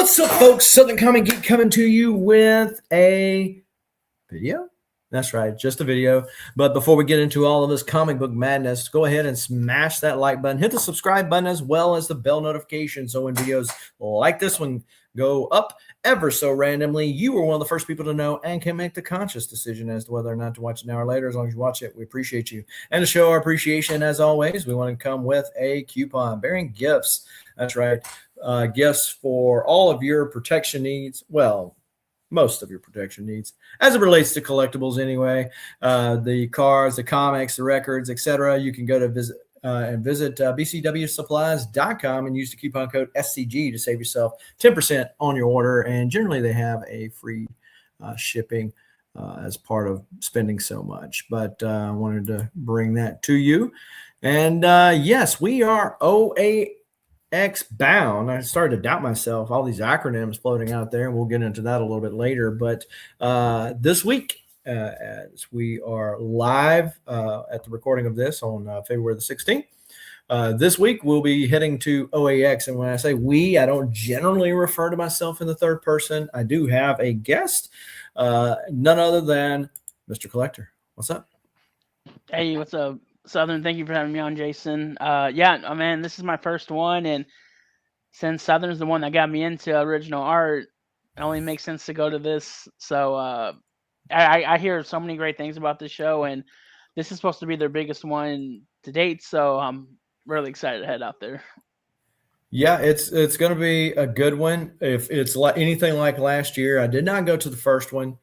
What's up, folks? Southern Comic Geek coming to you with a video. That's right, just a video. But before we get into all of this comic book madness, go ahead and smash that like button. Hit the subscribe button as well as the bell notification. So when videos like this one go up ever so randomly, you are one of the first people to know and can make the conscious decision as to whether or not to watch it now or later. As long as you watch it, we appreciate you. And to show our appreciation, as always, we want to come with a coupon bearing gifts. That's right. Gifts for all of your protection needs. Well, most of your protection needs as it relates to collectibles anyway. The cards, the comics, the records, etc. You can go to visit bcwsupplies.com and use the coupon code SCG to save yourself 10% on your order. And generally they have a free shipping as part of spending so much. But I wanted to bring that to you. And yes, we are OAX bound. I started to doubt myself, all these acronyms floating out there, and we'll get into that a little bit later. But this week, as we are live at the recording of this on February the 16th, this week we'll be heading to OAX. And when I say we, I don't generally refer to myself in the third person. I do have a guest, none other than Mr. Collector. What's up? Hey, what's up, Southern? Thank you for having me on, Jason. Yeah, man, this is my first one, and since Southern's the one that got me into original art, it only makes sense to go to this. So I hear so many great things about this show, and this is supposed to be their biggest one to date. So I'm really excited to head out there. Yeah, it's going to be a good one. If it's like anything like last year, I did not go to the first one.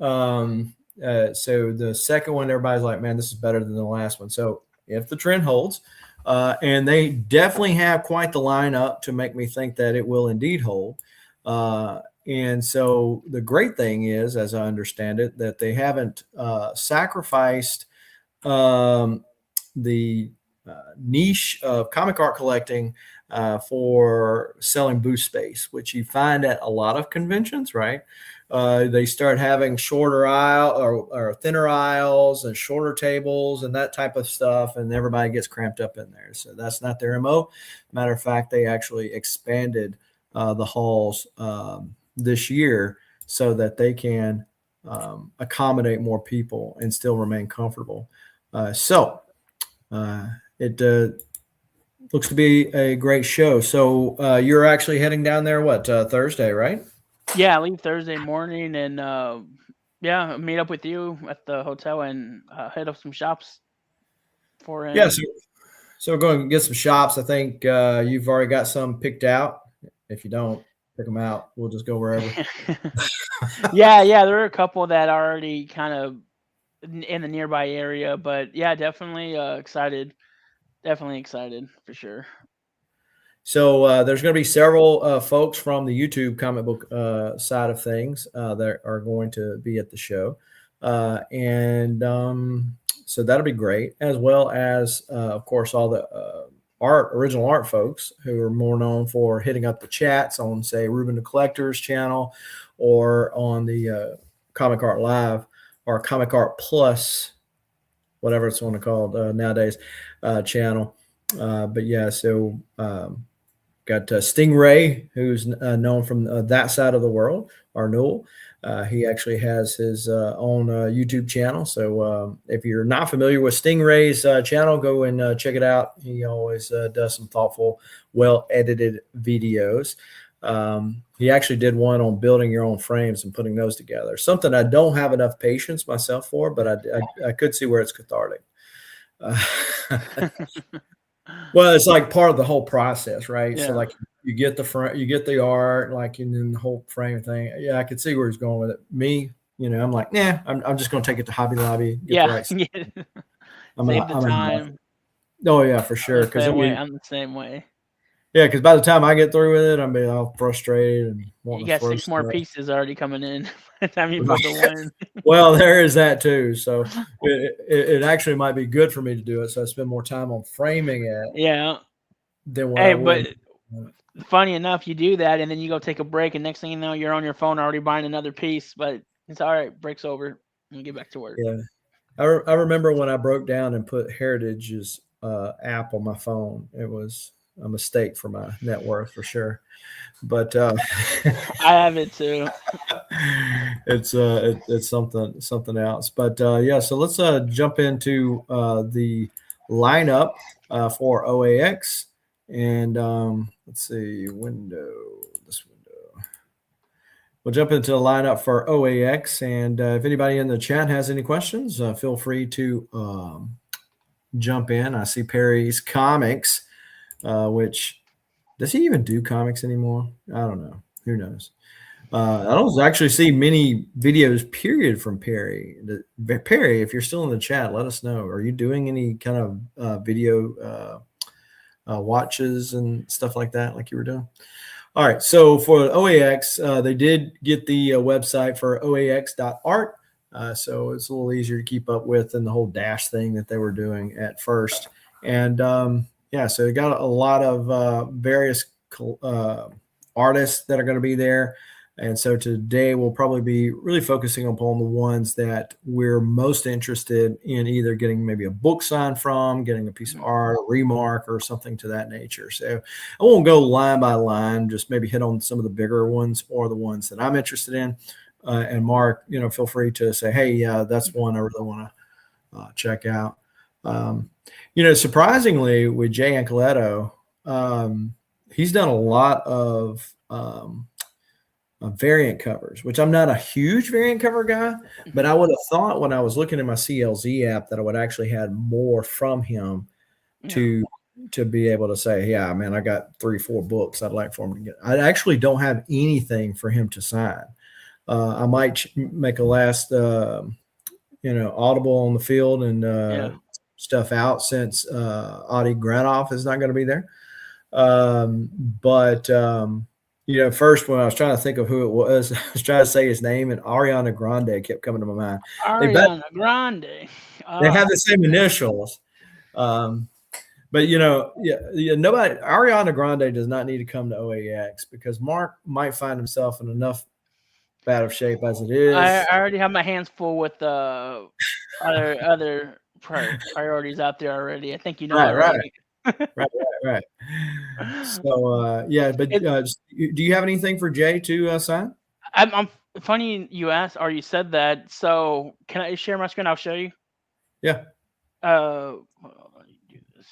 So the second one, everybody's like, man, this is better than the last one. So if the trend holds, and they definitely have quite the lineup to make me think that it will indeed hold. And so the great thing is, as I understand it, that they haven't sacrificed the niche of comic art collecting for selling booth space, which you find at a lot of conventions, right? They start having shorter aisle or thinner aisles and shorter tables and that type of stuff, and everybody gets cramped up in there. So that's not their MO. Matter of fact, they actually expanded the halls this year so that they can accommodate more people and still remain comfortable. So it looks to be a great show. So you're actually heading down there, Thursday, right? Yeah, I leave Thursday morning, and yeah, meet up with you at the hotel and hit up some shops for him. Yeah, so we're going to get some shops. I think you've already got some picked out. If you don't, pick them out. We'll just go wherever. yeah, there are a couple that are already kind of in the nearby area, but yeah, definitely excited. Definitely excited for sure. So there's going to be several folks from the YouTube comic book side of things that are going to be at the show. And so that'll be great, as well as, of course, all the original art folks who are more known for hitting up the chats on, say, Ruben the Collector's channel or on the Comic Art Live or Comic Art Plus, whatever it's on called nowadays, channel. But yeah, so got Stingray, who's known from that side of the world, Arnold. He actually has his own YouTube channel. So if you're not familiar with Stingray's channel, go and check it out. He always does some thoughtful, well-edited videos. He actually did one on building your own frames and putting those together. Something I don't have enough patience myself for, but I could see where it's cathartic. Well, it's like part of the whole process, right? Yeah. So like you get the front, you get the art, like, and then the whole frame thing. Yeah, I could see where he's going with it. Me, I'm like, nah, I'm just going to take it to Hobby Lobby. Yeah. Right. Save the time. Oh yeah, for sure. Because I'm the same way. Yeah, because by the time I get through with it, I'm being all frustrated and you got 6 more pieces already coming in by the time you put the one. Well, there is that too. So it actually might be good for me to do it, so I spend more time on framing it. Yeah. Than what I would. But funny enough, you do that, and then you go take a break, and next thing you know, you're on your phone already buying another piece. But it's all right. Break's over. And get back to work. Yeah, I remember when I broke down and put Heritage's app on my phone. It was a mistake for my net worth for sure. But I have it too. it's something else. But yeah, so let's jump into the lineup for OAX, and let's see, this window. We'll jump into the lineup for OAX, and if anybody in the chat has any questions, feel free to jump in. I see Perry's Comics, which does he even do comics anymore? I don't know. Who knows? I don't actually see many videos, period, from Perry. Perry, if you're still in the chat, let us know. Are you doing any kind of video watches and stuff like that, like you were doing? All right. So for OAX, they did get the website for oax.art. So it's a little easier to keep up with than the whole dash thing that they were doing at first. And yeah, so they got a lot of various artists that are going to be there. And so today we'll probably be really focusing upon the ones that we're most interested in, either getting maybe a book signed from, getting a piece of art, a remark, or something to that nature. So I won't go line by line, just maybe hit on some of the bigger ones or the ones that I'm interested in. And Mark, feel free to say, hey, yeah, that's one I really want to check out. Surprisingly, with Jay Ancoletto, he's done a lot of variant covers, which I'm not a huge variant cover guy, but I would have thought when I was looking at my CLZ app that I would actually had more from him to be able to say, yeah, man, I got 3-4 books I'd like for him to get. I actually don't have anything for him to sign. I might make a last, audible on the field and stuff out, since Adi Granoff is not going to be there. First when I was trying to think of who it was, I was trying to say his name, and Ariana Grande kept coming to my mind. Ariana Grande. They have the same initials. But nobody. Ariana Grande does not need to come to OAX, because Mark might find himself in enough bad of shape as it is. I already have my hands full with other priorities out there already. I think already. Right. So yeah, but do you have anything for Jay to sign? I'm funny you asked, or you said that. So can I share my screen? I'll show you. Yeah. Let me do this.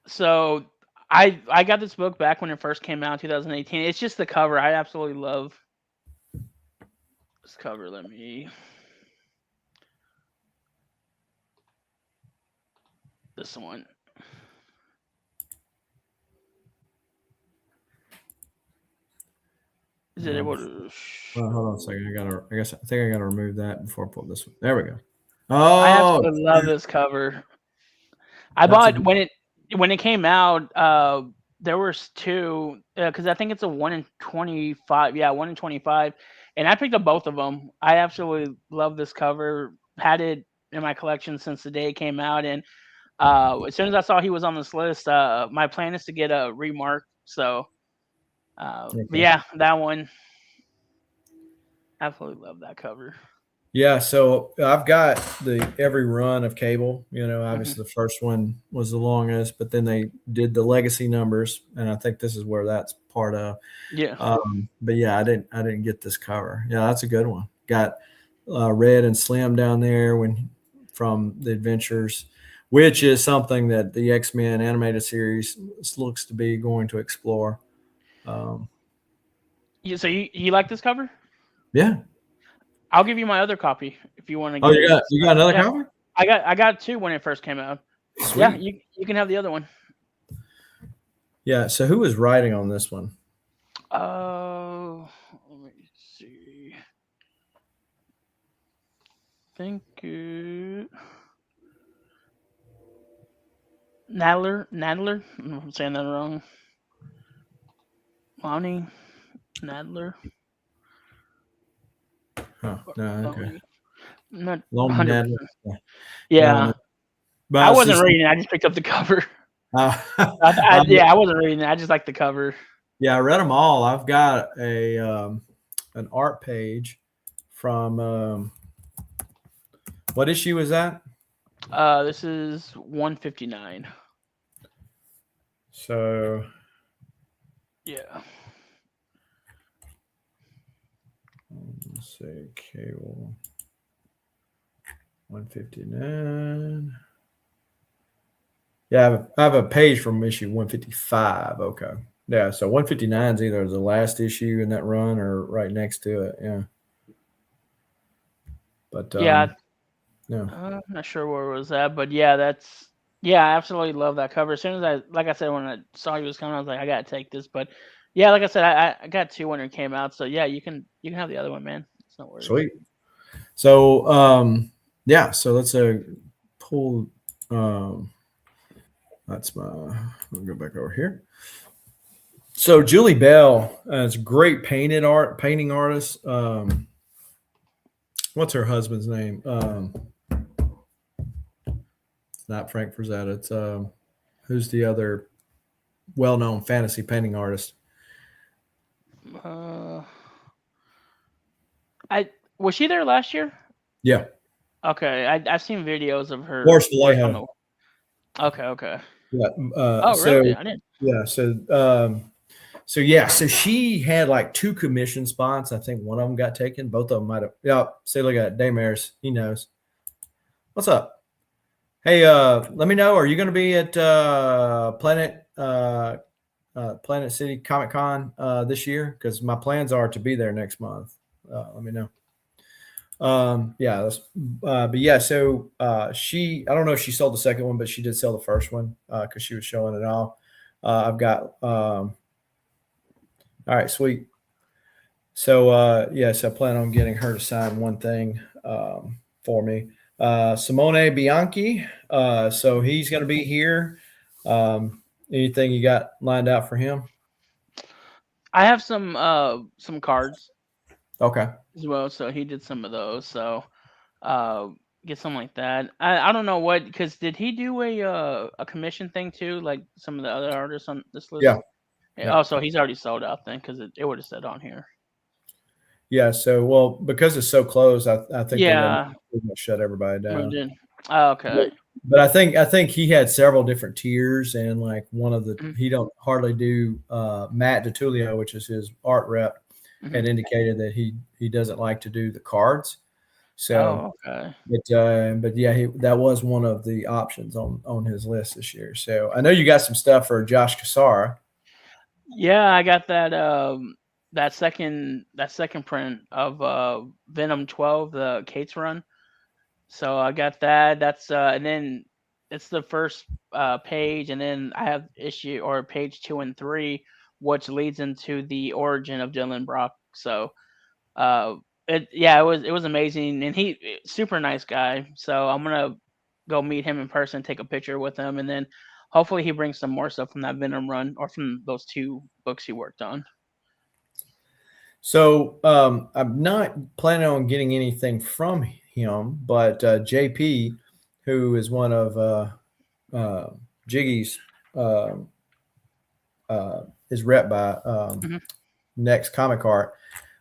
So I got this book back when it first came out in 2018. It's just the cover. I absolutely love this cover. Let me. This one. Is it able to? Hold on a second. I think I gotta remove that before I pull this one. There we go. Oh, I absolutely love this cover. I bought when it came out. There was 2 because I think it's a 1 in 25. Yeah, 1 in 25, and I picked up both of them. I absolutely love this cover. Had it in my collection since the day it came out, and as soon as I saw he was on this list, my plan is to get a remark. So, okay. But yeah, that one. Absolutely love that cover. Yeah, so I've got every run of Cable. Obviously the first one was the longest, but then they did the legacy numbers, and I think this is where that's part of. Yeah. But yeah, I didn't get this cover. Yeah, that's a good one. Got Red and Slim down there from the Adventures, which is something that the X-Men animated series looks to be going to explore. So you like this cover? Yeah. I'll give you my other copy if you want to. Oh, you got another copy? I got 2 when it first came out. Sweet. Yeah, you can have the other one. Yeah. So who was writing on this one? Let me see. Thank you. Nadler. I'm saying that wrong. Lonnie Nadler. Oh, no, okay. Not Lonnie Nadler. Yeah. But I wasn't reading it. I just picked up the cover. I wasn't reading it. I just like the cover. Yeah, I read them all. I've got an art page from what issue is that? This is 159. So Yeah. let's say Cable 159. Yeah, I have a page from issue 155. Okay. Yeah, so 159 is either the last issue in that run or right next to it. Yeah. But Yeah, yeah. I'm not sure where it was at, but yeah, I absolutely love that cover. As soon as like I said, when I saw he was coming, I was like, I gotta take this. But yeah, like I said, I got two when it came out, so yeah, you can have the other one, man. It's no worries. Sweet. So yeah, so let's pull that's my I'll go back over here. So Julie Bell is a great painting artist. What's her husband's name? It's not Frank Frazetta. It's who's the other well-known fantasy painting artist? Was she there last year? Yeah. Okay, I've seen videos of her. Boris Vallejo. Okay. Yeah. Really? I didn't. Yeah. So she had like 2 commission spots. I think one of them got taken. Both of them might have. Yeah. See, look at Daymers. He knows. What's up? Hey, let me know. Are you going to be at Planet City Comic Con this year? Because my plans are to be there next month. Let me know. Yeah. But yeah. So I don't know if she sold the second one, but she did sell the first one because she was showing it all. I've got. All right, sweet. So yes, I plan on getting her to sign one thing for me. Simone Bianchi. So he's going to be here. Anything you got lined out for him? I have some cards. Okay. As well, so he did some of those. So get something like that. I don't know what, because did he do a commission thing too, like some of the other artists on this list? Yeah. Oh, so he's already sold out then, because it would have said on here. Yeah. So, well, because it's so close, I think they're going to shut everybody down. Oh, okay. But I think he had several different tiers, and like one of the he don't hardly do Matt DiTullio, which is his art rep, had indicated that he doesn't like to do the cards. So, okay. But yeah, that was one of the options on his list this year. So I know you got some stuff for Josh Cassara. Yeah, I got that that second print of Venom 12, the Kate's run. So I got that. That's and then it's the first page, and then I have page 2 and 3, which leads into the origin of Dylan Brock. So it was amazing, and he super nice guy. So I'm gonna go meet him in person, take a picture with him, and then hopefully he brings some more stuff from that Venom run or from those 2 books he worked on. So I'm not planning on getting anything from him, but JP, who is one of Jiggy's, is rep by Next Comic Art.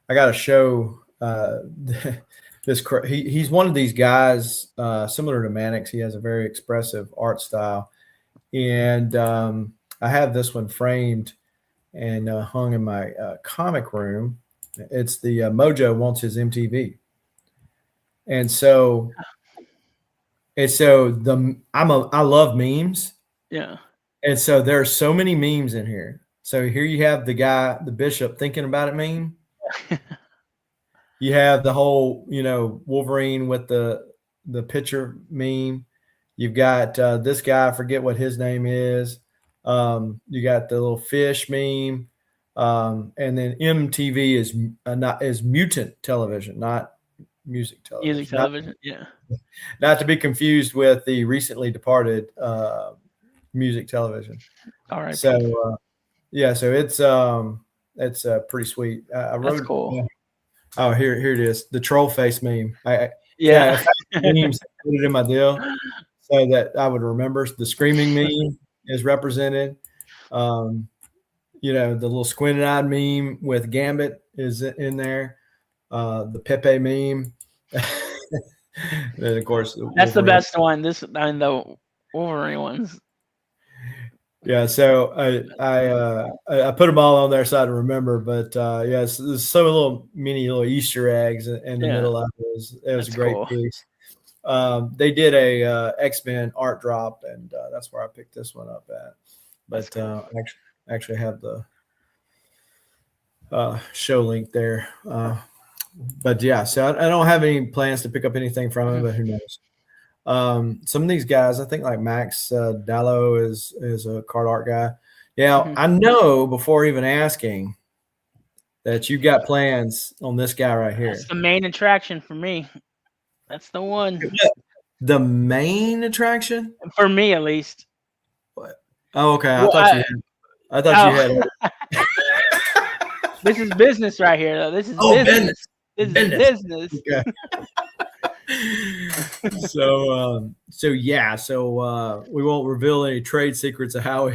I got to show this. He's one of these guys similar to Mannix. He has a very expressive art style, and I have this one framed and hung in my comic room. It's the Mojo Wants His MTV, and so I love memes. Yeah, and so there are so many memes in here. So here you have the bishop thinking about it meme. You have the whole, Wolverine with the picture meme. You've got this guy, I forget what his name is. You got the little fish meme. And then MTV is mutant television, not music television. Music television, Not to be confused with the recently departed music television. All right. So so it's pretty sweet. I wrote. That's cool. Oh, here it is. The troll face meme. Yeah. Memes, put it in my deal so that I would remember. The screaming meme is represented. The little squinted eyed meme with Gambit is in there. The Pepe meme. And of course, that's the best one. The Wolverine ones. Yeah, so I put them all on there so I remember, but yeah, there's so little Easter eggs in the Yeah, middle of it. It was a that's great cool. piece. They did a X-Men art drop, and that's where I picked this one up at. That's But cool. I actually have the show link there. But yeah, so I don't have any plans to pick up anything from it, Mhm. but who knows? Some of these guys, I think like Max Dallo is a card art guy. Yeah, Mhm. I know before even asking that you've got plans on this guy right That's here. the main attraction for me. That's the one The main attraction? for me, at least. What? Oh, okay. Well, I thought you oh, had. this is business right here, though. This is Oh, business. business, This is business. business. Okay. So yeah, we won't reveal any trade secrets of how we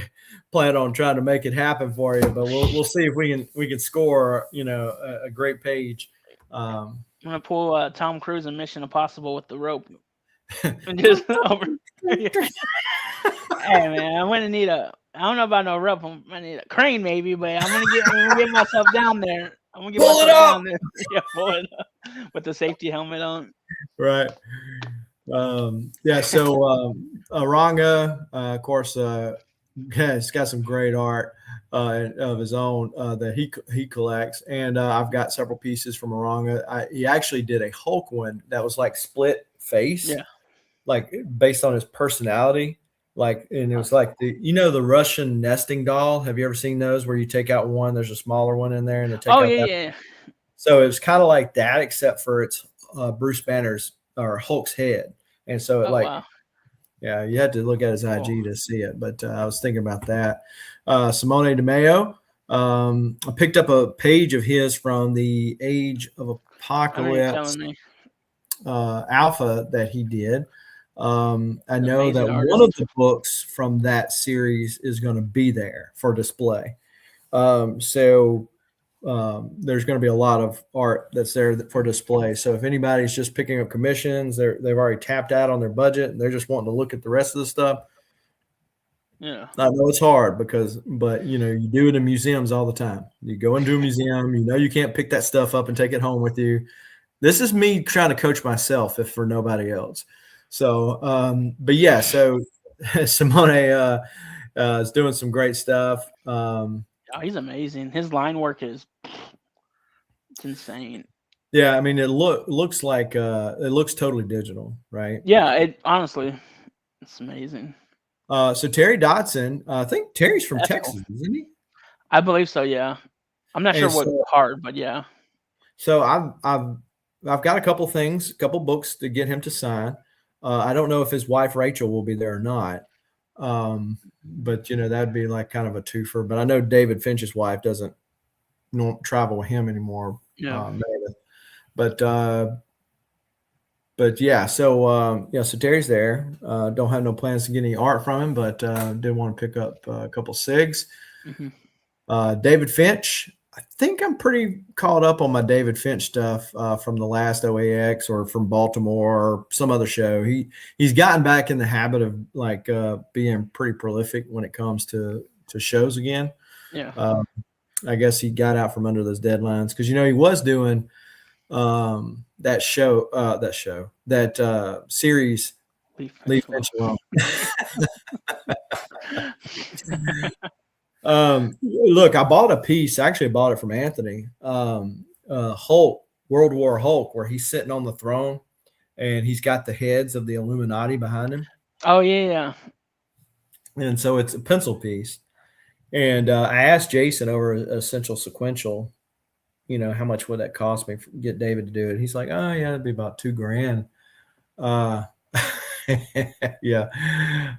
plan on trying to make it happen for you, but we'll see if we can score a great page. I'm gonna pull Tom Cruise in Mission Impossible with the rope and just over. Hey man, I'm gonna need a. I don't know about no rope. I'm gonna need a crane maybe, but I'm gonna get myself down there. I'm gonna get Pull it myself up. down there. Yeah, pull it up with the safety helmet on. Right. Yeah. So Aranga, of course, he's got some great art of his own that he collects, and I've got several pieces from Aranga. He actually did a Hulk one that was like split face, Yeah. like based on his personality. Like, and it was like the Russian nesting doll. Have you ever seen those where you take out one, there's a smaller one in there, and they take Oh out yeah, that? yeah. So it was kind of like that, except for it's Bruce Banner's or Hulk's head. And so Oh wow. yeah, you had to look at his Cool. IG to see it. But I was thinking about that. Simone DeMeo. I picked up a page of his from the Age of I know you're Apocalypse telling me. alpha that he did. I know that Amazing one of artist. the books from that series is going to be there for display. So there's going to be a lot of art that's there for display. So if anybody's just picking up commissions, they've already tapped out on their budget and they're just wanting to look at the rest of the stuff. Yeah. I know it's hard but you do it in museums all the time. You go into a museum, you can't pick that stuff up and take it home with you. This is me trying to coach myself, if for nobody else. So, but yeah, so Simone is doing some great stuff. Oh, he's amazing. His line work is it's insane. Yeah, I mean, it looks like it looks totally digital, right? Yeah, it honestly, it's amazing. So Terry Dotson, I think Terry's from That's cool. Texas, isn't he? I believe so. Yeah, I'm not sure And what so, card, but yeah. so I've got a couple books to get him to sign. I don't know if his wife Rachel will be there or not. But that'd be like kind of a twofer. But I know David Finch's wife doesn't travel with him anymore. Yeah. Meredith. But yeah, so so Terry's there. Don't have no plans to get any art from him, but did want to pick up a couple SIGs. David Finch. I think I'm pretty caught up on my David Finch stuff from the last OAX or from Baltimore or some other show. He's gotten back in the habit of like being pretty prolific when it comes to shows again. Yeah. I guess he got out from under those deadlines because he was doing that series. Leave Finch alone. Look, I bought a piece. Actually, I bought it from Anthony. Hulk, World War Hulk, where he's sitting on the throne, and he's got the heads of the Illuminati behind him. Oh yeah. And so it's a pencil piece. And I asked Jason over Essential Sequential, how much would that cost me? Get David to do it. He's like, oh yeah, it'd be about $2,000. Yeah.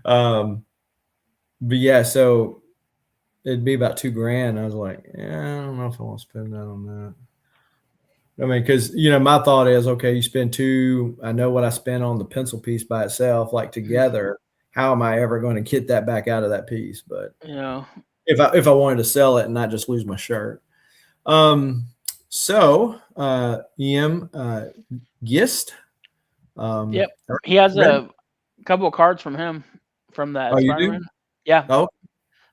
But yeah, so it'd be about $2,000. I was like, yeah, I don't know if I want to spend that on that. I mean, because my thought is, okay, you spend I know what I spent on the pencil piece by itself, like together. How am I ever going to get that back out of that piece? But if I wanted to sell it and not just lose my shirt. So EM Gist. Yep. He has a couple of cards from him from that. Oh, you do? Yeah. Oh,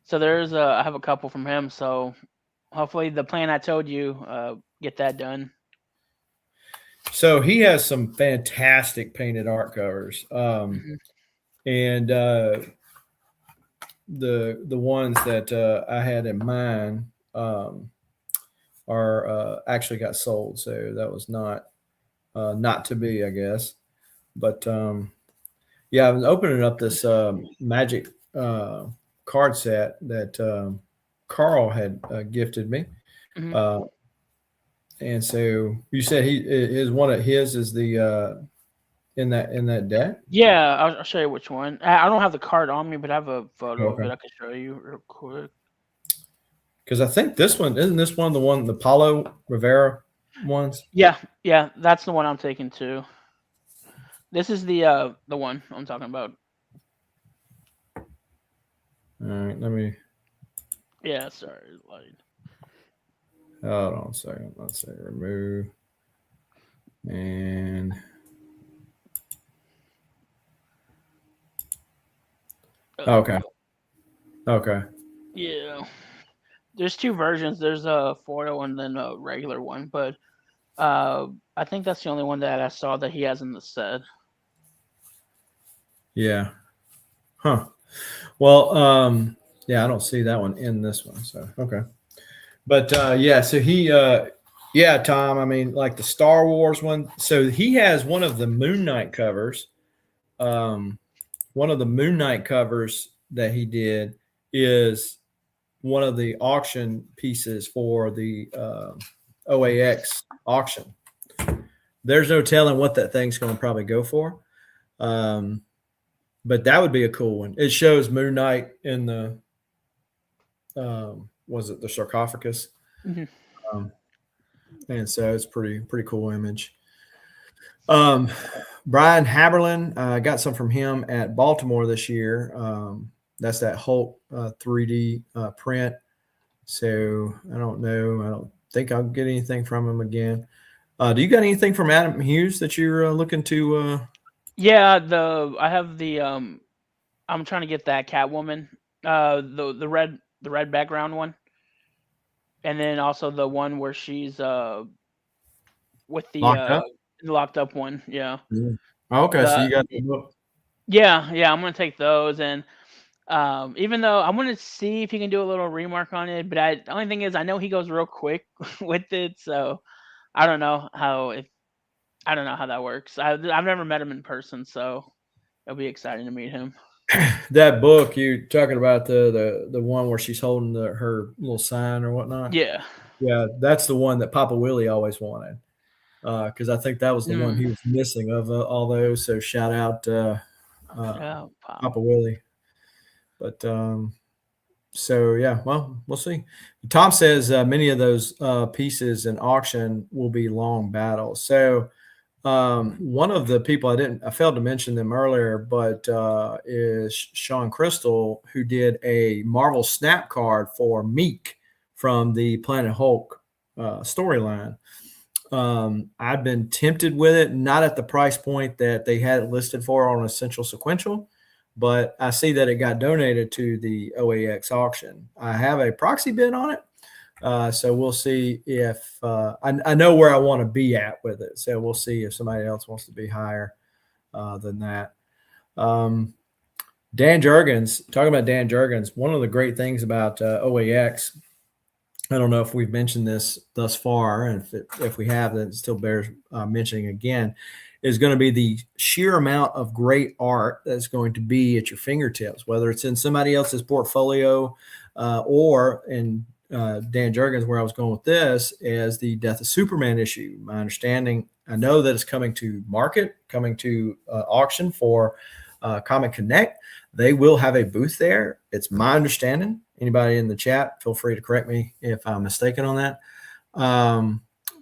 So I have a couple from him. So hopefully the plan I told you, get that done. So he has some fantastic painted art covers. Mhm. And the ones that I had in mind are actually got sold. So that was not to be, I guess. But yeah, I was opening up this magic card set that Carl had gifted me. Mhm. And so you said one of his is the in that deck. Yeah, I'll show you which one. I don't have the card on me, but I have a photo of Okay. it. I can show you real quick. Because I think this one isn't this one the Paulo Rivera ones. Yeah, that's the one I'm taking too. This is the one I'm talking about. All right, let me Yeah, sorry, like hold on a second. Let's say remove and okay. Okay. Yeah, there's two versions. There's a foil and then a regular one, but I think that's the only one that I saw that he has in the set. Yeah. Huh. Well, yeah, I don't see that one in this one. So okay. But yeah, so yeah, Tom, I mean, like the Star Wars one. So he has one of the Moon Knight covers. One of the Moon Knight covers that he did is one of the auction pieces for the OAX auction. There's no telling what that thing's going to probably go for. But that would be a cool one. It shows Moon Knight in the was it the sarcophagus? Mm-hmm. And so it's pretty cool image. Brian Haberlin, got some from him at Baltimore this year. That's that Hulk 3D print. So I don't know. I don't think I'll get anything from him again. Do you got anything from Adam Hughes that you're looking to? Yeah, I have the I'm trying to get that Catwoman, the red background one, and then also the one where she's with the Locked up? locked up one. Yeah. Yeah. Okay, so The you got the book. yeah, I'm gonna take those, and even though I want to see if he can do a little remark on it, but the only thing is I know he goes real quick with it, so I don't know I don't know how that works. I've never met him in person, so it'll be exciting to meet him. That book you're talking about the one where she's holding her little sign or whatnot. Yeah. Yeah, that's the one that Papa Willie always wanted. Because I think that was the one he was missing of all those. So shout out Papa Willie. But so yeah, well, we'll see. Tom says many of those pieces in auction will be long battles. So one of the people I failed to mention them earlier, but is Sean Crystal, who did a Marvel Snap card for Meek from the Planet Hulk storyline. I've been tempted with it, not at the price point that they had it listed for on Essential Sequential, but I see that it got donated to the OAX auction. I have a proxy bid on it. So we'll see if I know where I want to be at with it. So we'll see if somebody else wants to be higher than that. Dan Jurgens, talking about Dan Jurgens, one of the great things about OAX, I don't know if we've mentioned this thus far, and if we have, then it still bears mentioning again, is going to be the sheer amount of great art that's going to be at your fingertips, whether it's in somebody else's portfolio or in Dan Jurgens, where I was going with this, is the Death of Superman issue. My understanding, I know that it's coming to market, coming to auction for Comic Connect. They will have a booth there. It's my understanding. Anybody in the chat, feel free to correct me if I'm mistaken on that.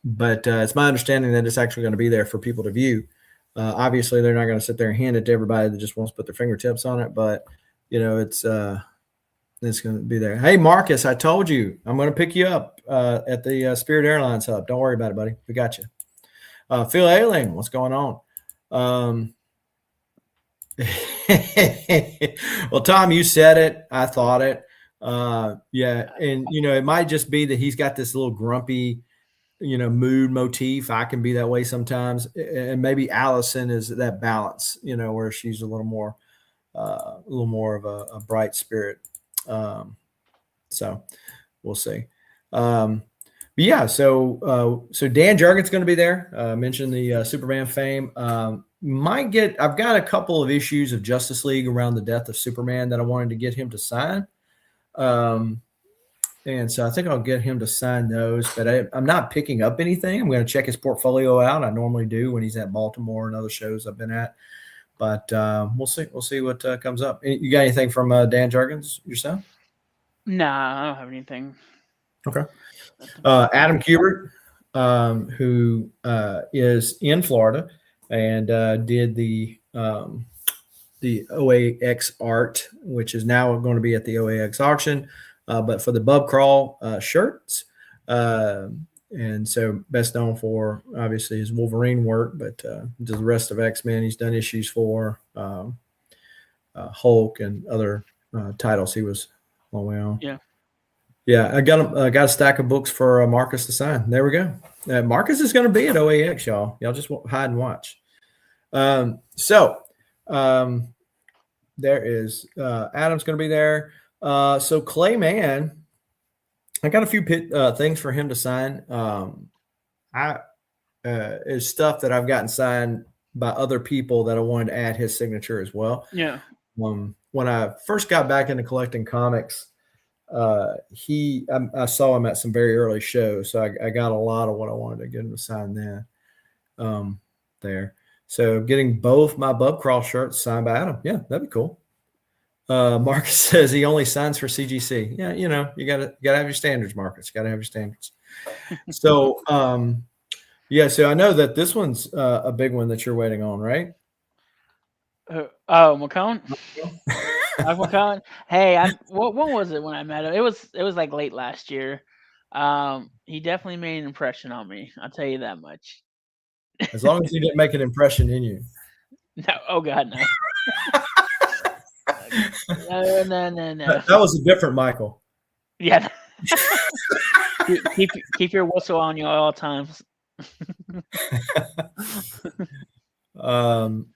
But it's my understanding that it's actually going to be there for people to view. Obviously, they're not going to sit there and hand it to everybody that just wants to put their fingertips on it. But, you know, it's going to be there. Hey, Marcus, I told you I'm going to pick you up at the Spirit Airlines hub. Don't worry about it, buddy. We got you. Phil Ailing, what's going on? Well, Tom, you said it. I thought it. Yeah, and it might just be that he's got this little grumpy, mood motif. I can be that way sometimes, and maybe Allison is that balance, where she's a little more of a bright spirit. So we'll see. But yeah, so Dan Jurgens going to be there. Mentioned the Superman fame. I've got a couple of issues of Justice League around the death of Superman that I wanted to get him to sign. And so I think I'll get him to sign those, but I'm not picking up anything. I'm going to check his portfolio out. I normally do when he's at Baltimore and other shows I've been at, but we'll see. We'll see what comes up. You got anything from Dan Jurgens yourself? Nah, I don't have anything. Okay. Adam Kubert, who is in Florida and did the OAX art, which is now going to be at the OAX auction, but for the Bub Crawl shirts. And so best known for obviously his Wolverine work, but does the rest of X-Men. He's done issues for Hulk and other titles he was all the way on. Yeah. Yeah, I got a stack of books for Marcus to sign. There we go. Marcus is going to be at OAX, y'all. Y'all just hide and watch. There is Adam's going to be there. So Clay Mann, I got a few things for him to sign. Is stuff that I've gotten signed by other people that I wanted to add his signature as well. Yeah. When I first got back into collecting comics, I saw him at some very early shows, so I got a lot of what I wanted to get him to sign then. There. So getting both my Bub Crawl shirts signed by Adam. Yeah, that'd be cool. Marcus says he only signs for CGC. Yeah, you gotta have your standards, Marcus. Gotta have your standards. So so I know that this one's a big one that you're waiting on, right? McCone? McCone? Hey, when was it when I met him? It was like late last year. He definitely made an impression on me. I'll tell you that much. As long as he didn't make an impression in you. No, oh God, no. No. That was a different Michael. Yeah. keep your whistle on you at all times.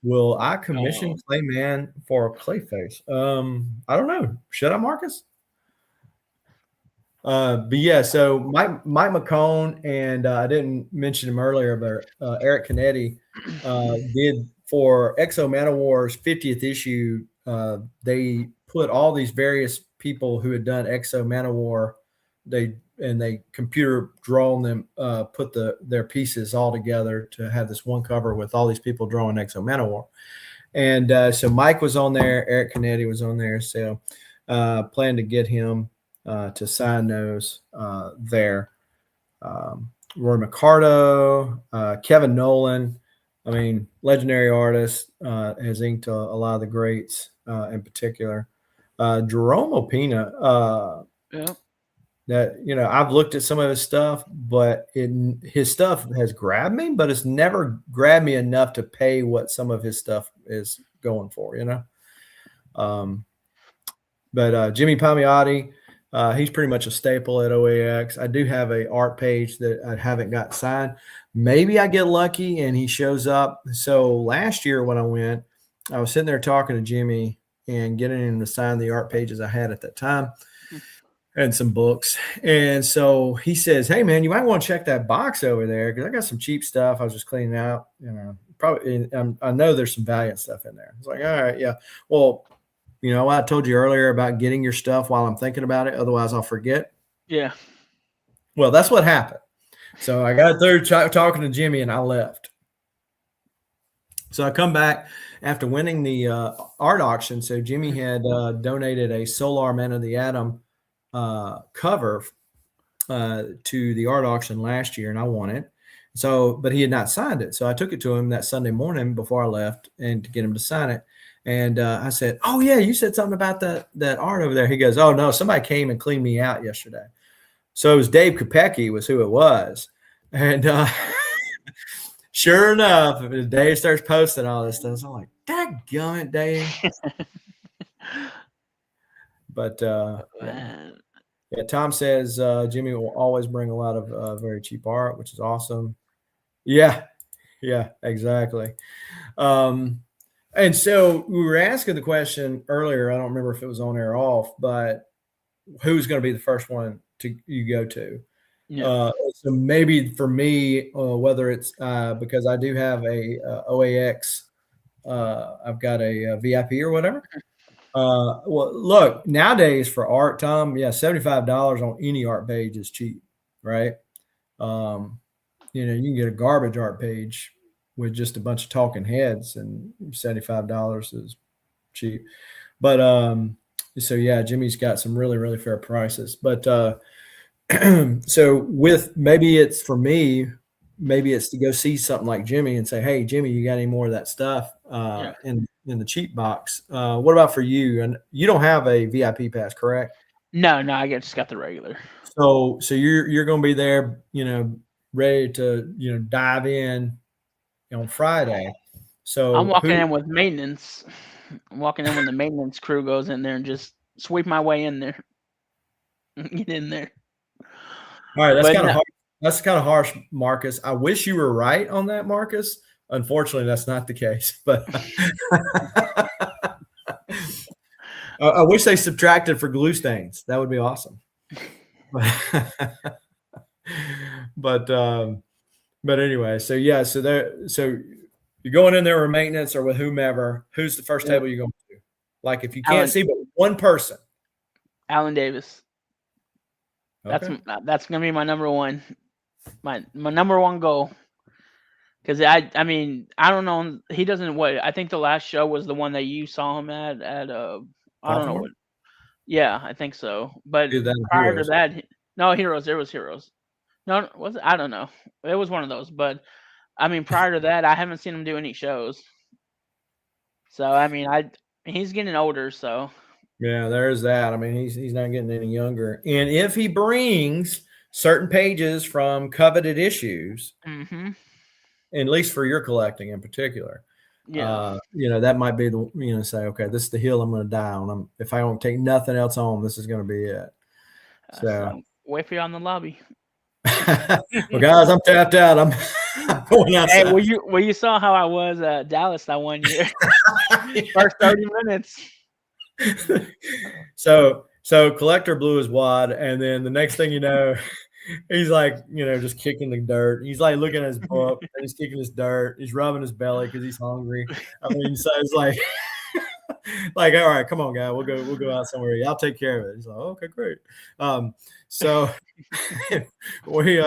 Will I commission Clay Mann for Clayface? I don't know. Should I, Marcus? But yeah, so Mike McCone and I didn't mention him earlier, but Eric Canetti did for Exo Manowar's 50th issue. They put all these various people who had done Exo Manowar. They computer drawn them, put their pieces all together to have this one cover with all these people drawing Exo Manowar. And so Mike was on there, Eric Canetti was on there. So plan to get him to sign those there. Roy McCarto, Kevin Nolan, I mean, legendary artist, has inked a lot of the greats in particular. Jerome Opina, yeah. That I've looked at some of his stuff, but his stuff has grabbed me, but it's never grabbed me enough to pay what some of his stuff is going for, But Jimmy Palmiotti, he's pretty much a staple at OAX. I do have a art page that I haven't got signed. Maybe I get lucky and he shows up. So last year when I went, I was sitting there talking to Jimmy and getting him to sign the art pages I had at that time. And some books. And so he says, hey man, you might want to check that box over there, because I got some cheap stuff I was just cleaning out, probably. I know there's some Valiant stuff in there. It's like, all right, yeah. Well, I told you earlier about getting your stuff while I'm thinking about it, otherwise I'll forget. Yeah. Well, that's what happened. So I got through talking to Jimmy and I left. So I come back after winning the art auction. So Jimmy had donated a Solar Man of the Atom cover to the art auction last year, and I won it. So, but he had not signed it. So I took it to him that Sunday morning before I left and to get him to sign it. And I said, oh yeah, you said something about that art over there. He goes, oh no, somebody came and cleaned me out yesterday. So it was Dave Kopecki was who it was. And sure enough, Dave starts posting all this stuff. So I'm like, dadgummit, Dave. But Man. yeah, Tom says Jimmy will always bring a lot of very cheap art, which is awesome. Yeah, yeah, exactly. And so we were asking the question earlier. I don't remember if it was on air or off, but who's going to be the first one to you go to? Yeah. So maybe for me, whether it's because I do have a OAX, I've got a VIP or whatever. Well, look, nowadays for art, Tom, yeah, $75 on any art page is cheap, right? Um, you can get a garbage art page with just a bunch of talking heads, and $75 is cheap. But so yeah, Jimmy's got some really, really fair prices. But so with maybe it's for me, maybe it's to go see something like Jimmy and say, "Hey, Jimmy, you got any more of that stuff Yeah. in the cheap box?" What about for you? And you don't have a VIP pass, correct? No, just got the regular. So you're going to be there, ready to dive in on Friday. I'm So walking who? in with maintenance. I'm walking in when the maintenance crew goes in there and just sweep my way in there. Get in there. All right, that's But kind of no, hard. That's kind of harsh, Marcus. I wish you were right on that, Marcus. Unfortunately, that's not the case. But I wish they subtracted for glue stains. That would be awesome. But anyway, so yeah, so you're going in there with maintenance or with whomever. Who's the first table you're going to? Like if you can't see but one person. Alan Davis. Okay. That's gonna be my number one, my number one goal. Because I mean I don't know, he doesn't what I think the last show was the one that you saw him at I don't know Baltimore? what. Yeah, I think so. But Did that in prior to Heroes. that, no Heroes. There was Heroes. No, was it? I don't know. It was one of those. But I mean, prior to that, I haven't seen him do any shows. So I mean, he's getting older. So Yeah, there's that. I mean, he's not getting any younger. And if he brings certain pages from coveted issues, hmm at least for your collecting in particular, yeah. that might be the say, okay, this is the hill I'm going to die on. If I don't take nothing else home, this is going to be it. So, So wait for you on the lobby. well, guys, I'm tapped out. I'm going Hey, outside. well you saw how I was at Dallas that one year. First 30 minutes. So collector blew his wad, and then the next thing you know, he's like, just kicking the dirt. He's like looking at his book, and he's kicking his dirt. He's rubbing his belly because he's hungry. I mean, so it's like, like, all right, come on, guy, we'll go out somewhere. I'll take care of it. He's like, oh, okay, great. So we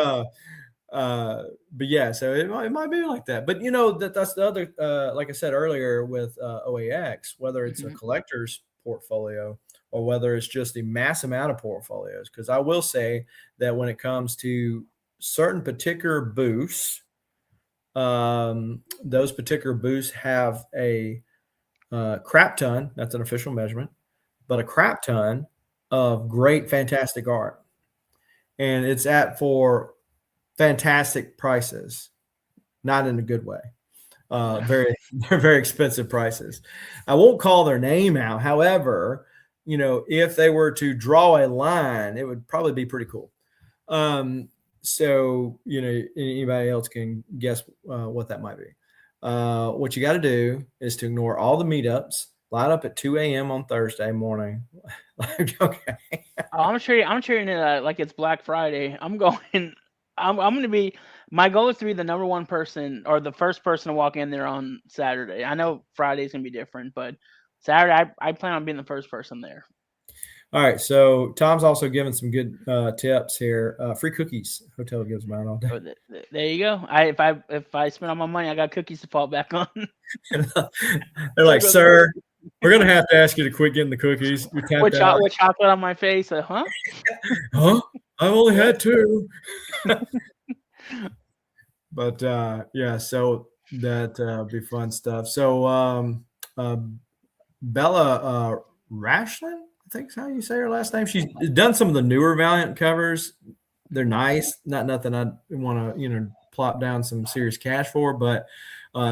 but yeah, so it might be like that. But that's the other like I said earlier with OAX, whether it's a collector's portfolio or whether it's just a mass amount of portfolios. Because I will say that when it comes to certain particular booths, those particular booths have a crap ton, that's an official measurement, but a crap ton of great, fantastic art. And it's for fantastic prices, not in a good way. They're very expensive prices. I won't call their name out. However, if they were to draw a line, it would probably be pretty cool. So, anybody else can guess what that might be. What you got to do is to ignore all the meetups, line up at 2 a.m. on Thursday morning. Okay. I'm treating it like it's Black Friday. I'm going to be, my goal is to be the number one person or the first person to walk in there on Saturday. I know Friday's going to be different, but Saturday I plan on being the first person there. All right. So Tom's also given some good tips here. Free cookies. Hotel gives them out all day. There you go. If I spend all my money, I got cookies to fall back on. They're like, sir, we're going to have to ask you to quit getting the cookies. With chocolate on my face. Huh? Huh? I've only had 2. But yeah, so that be fun stuff. So Bella Rashlin, I think is how you say her last name. She's done some of the newer Valiant covers. They're nice. Not nothing I want to plop down some serious cash for. But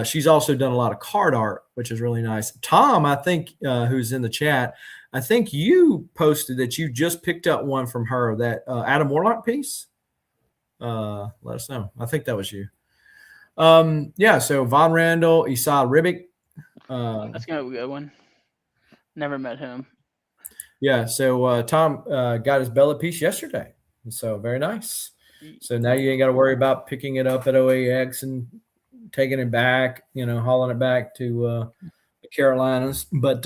she's also done a lot of card art, which is really nice. Tom, I think, who's in the chat, I think you posted that you just picked up one from her, that Adam Warlock piece. Let us know. I think that was you. Yeah, so Von Randall, Esau Ribic. That's gonna be a good one. Never met him. Yeah, so Tom got his Bella piece yesterday. So very nice. So now you ain't got to worry about picking it up at OAX and taking it back, hauling it back to the Carolinas. But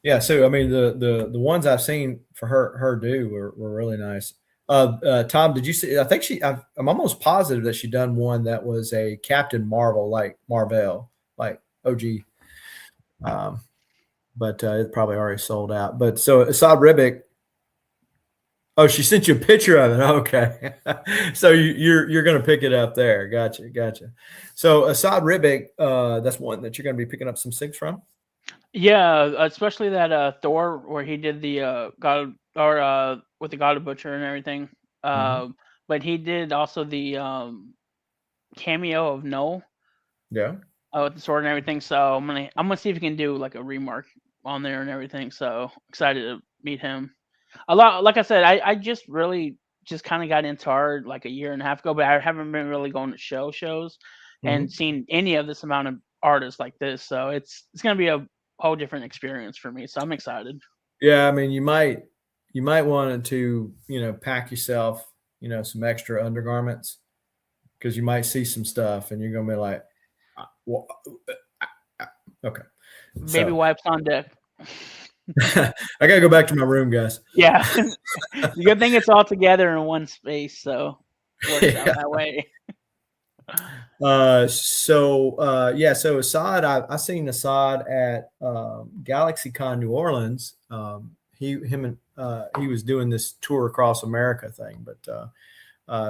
yeah, so I mean the ones I've seen for her do were really nice. Tom, did you see? I think I'm almost positive that she done one that was a Captain Marvel, like Marvel, like OG. But it probably already sold out. But so Assad Ribic. Oh, she sent you a picture of it. Okay, so you're going to pick it up there. Gotcha. So Assad Ribic, that's one that you're going to be picking up some SIGs from. Yeah, especially that Thor where he did the God or with the God of Butcher and everything. But he did also the cameo of Noel. Yeah. With the sword and everything. So I'm gonna see if we can do like a remark on there and everything. So excited to meet him. A lot, like I said, I just really just kind of got into art like a year and a half ago, but I haven't been really going to shows and seen any of this amount of artists like this. So it's gonna be a whole different experience for me. So I'm excited. Yeah, I mean, you might want to pack yourself some extra undergarments, because you might see some stuff and you're gonna be like, well, okay, Baby wipes on deck. I gotta go back to my room, guys. Yeah, the good thing it's all together in one space, so it works out that way. So Assad, I seen Assad at GalaxyCon New Orleans. He was doing this tour across America thing, but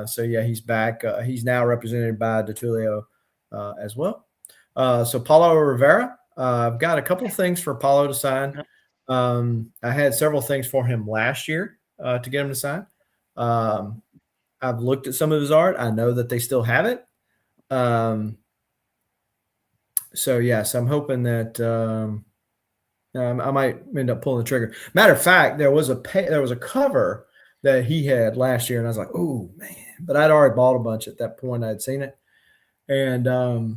so yeah, he's back. He's now represented by DeTulio as well. So Paulo Rivera, I've got a couple of things for Paulo to sign. I had several things for him last year to get him to sign. I've looked at some of his art. I know that they still have it. So yes, I'm hoping that I might end up pulling the trigger. Matter of fact, there was a cover that he had last year, and I was like, oh man! But I'd already bought a bunch at that point. I'd seen it, and I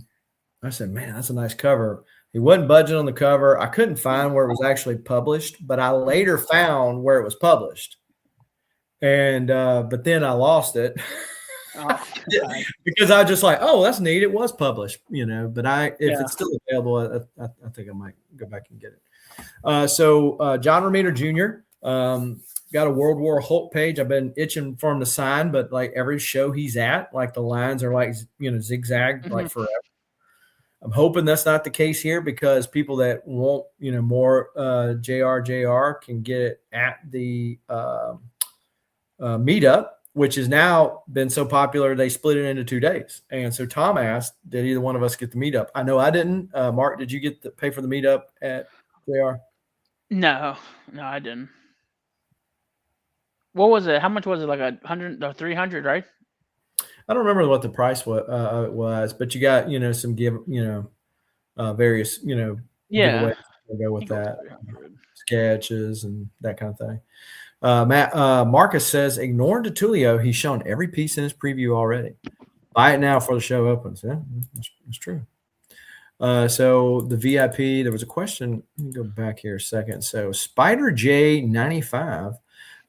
said, man, that's a nice cover. He wasn't budging on the cover. I couldn't find where it was actually published, but I later found where it was published. And but then I lost it. Because I was just like, oh, that's neat. It was published, but if it's still available, I think I might go back and get it. So John Romita Jr. Got a World War Hulk page. I've been itching for him to sign, but like every show he's at, like the lines are like, zigzagged like forever. I'm hoping that's not the case here, because people that want, more JR can get it at the meetup, which has now been so popular they split it into 2 days. And so Tom asked, did either one of us get the meetup? I know I didn't. Mark, did you get to pay for the meetup at JR? No, I didn't. What was it? How much was it? Like 100 or 300, right? I don't remember what the price was, but you got some various giveaways to go with that, sketches and that kind of thing. Marcus says, ignore DeTulio. He's shown every piece in his preview already. Buy it now before the show opens. Yeah, that's true. So the VIP, there was a question. Let me go back here a second. So Spider J95,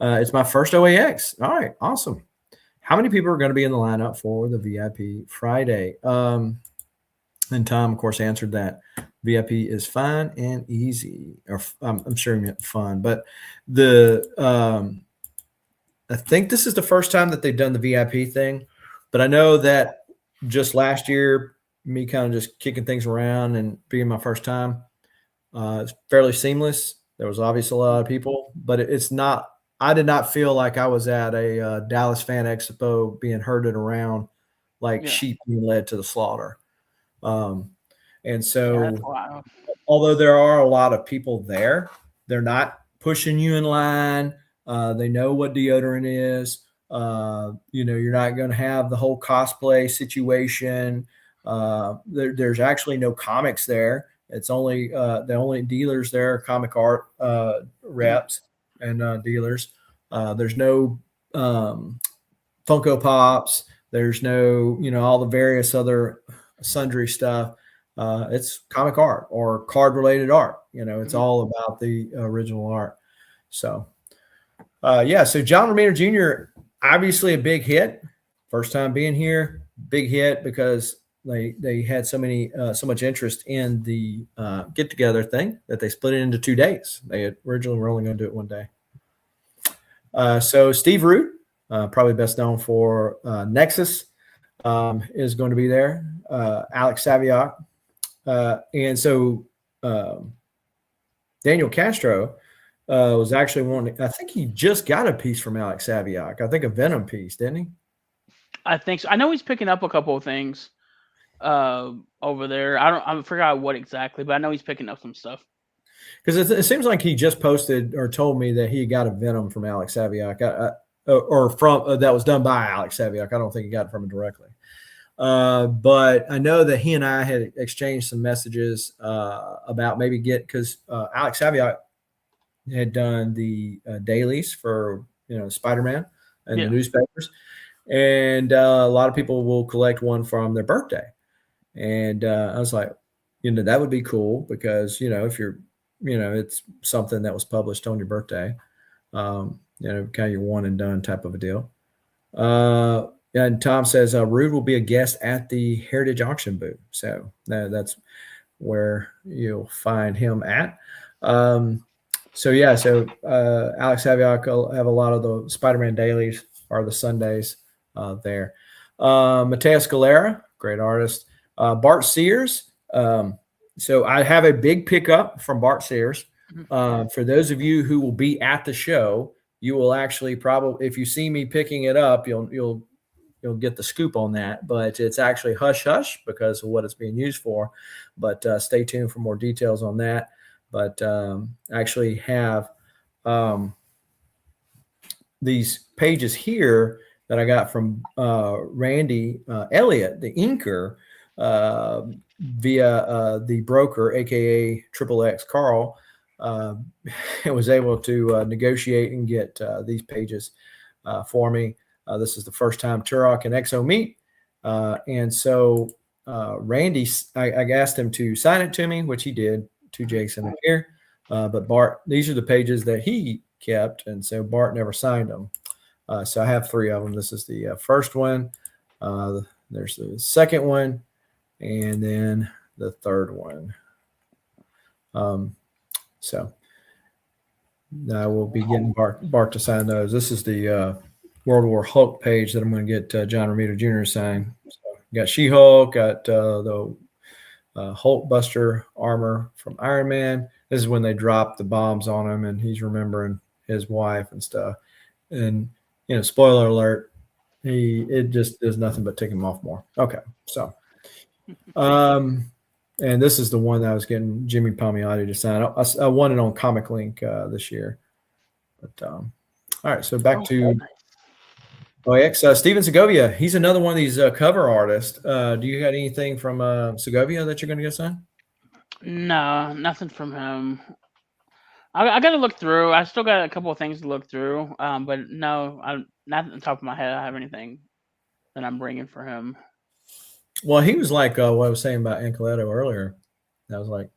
it's my first OAX. All right, awesome. How many people are going to be in the lineup for the VIP Friday? And Tom, of course, answered that. VIP is fun and easy. Or I'm sure he meant fun. But I think this is the first time that they've done the VIP thing. But I know that just last year, me kind of just kicking things around and being my first time, it's fairly seamless. There was obviously a lot of people, but it's not. I did not feel like I was at a Dallas Fan Expo being herded around like sheep being led to the slaughter. And so, although there are a lot of people there, they're not pushing you in line. They know what deodorant is. You're not going to have the whole cosplay situation. There's actually no comics there. It's only the only dealers there are comic art reps and dealers. There's no Funko Pops. There's no, all the various other sundry stuff. It's comic art or card related art. It's all about the original art. So, so John Romita Jr., obviously a big hit. First time being here, big hit because they had so much interest in the get together thing that they split it into 2 days. They had originally were only going to do it one day. So Steve Root, probably best known for Nexus, is going to be there. Alex Saviak, and so Daniel Castro was actually one. I think he just got a piece from Alex Saviak. I think a Venom piece, didn't he? I think so. I know he's picking up a couple of things over there. I forgot what exactly, but I know he's picking up some stuff. Because it seems like he just posted or told me that he got a Venom from Alex Saviak, or from that was done by Alex Saviak. I don't think he got it from him directly. But I know that he and I had exchanged some messages about maybe because Alex Saviak had done the dailies for Spider-Man and the newspapers, and a lot of people will collect one from their birthday. And I was like, that would be cool because if you're it's something that was published on your birthday, kind of your one and done type of a deal. And Tom says Rude will be a guest at the Heritage Auction booth, so that's where you'll find him at. So Alex Saviak will have a lot of the Spider-Man dailies or the Sundays there. Mateo Scalera, great artist. Bart Sears. So I have a big pickup from Bart Sears. For those of you who will be at the show, you will actually probably, if you see me picking it up, you'll get the scoop on that. But it's actually hush hush because of what it's being used for. But stay tuned for more details on that. But I actually have these pages here that I got from Randy Elliott, the inker, via the broker, aka Triple X Carl, was able to negotiate and get these pages for me. This is the first time Turok and Exo meet, and so Randy, I asked him to sign it to me, which he did to Jason here. But Bart, these are the pages that he kept, and so Bart never signed them. So I have 3 of them. This is the first one. There's the second one. And then the third one. So I will be getting Bart to sign those. This is the World War Hulk page that I'm going to get John Romita Jr. to sign. So got She-Hulk, got the Hulk Buster armor from Iron Man. This is when they dropped the bombs on him, and he's remembering his wife and stuff. And spoiler alert, it just does nothing but tick him off more. Okay, so. And this is the one that I was getting Jimmy Palmiotti to sign. I won it on Comic Link this year. But all right, so back to OX. Steven Segovia. He's another one of these cover artists. Do you got anything from Segovia that you're going to get signed? No, nothing from him. I got to look through. I still got a couple of things to look through. But no, not on the top of my head. I have anything that I'm bringing for him. Well, he was like what I was saying about Ancoletto earlier. I was like,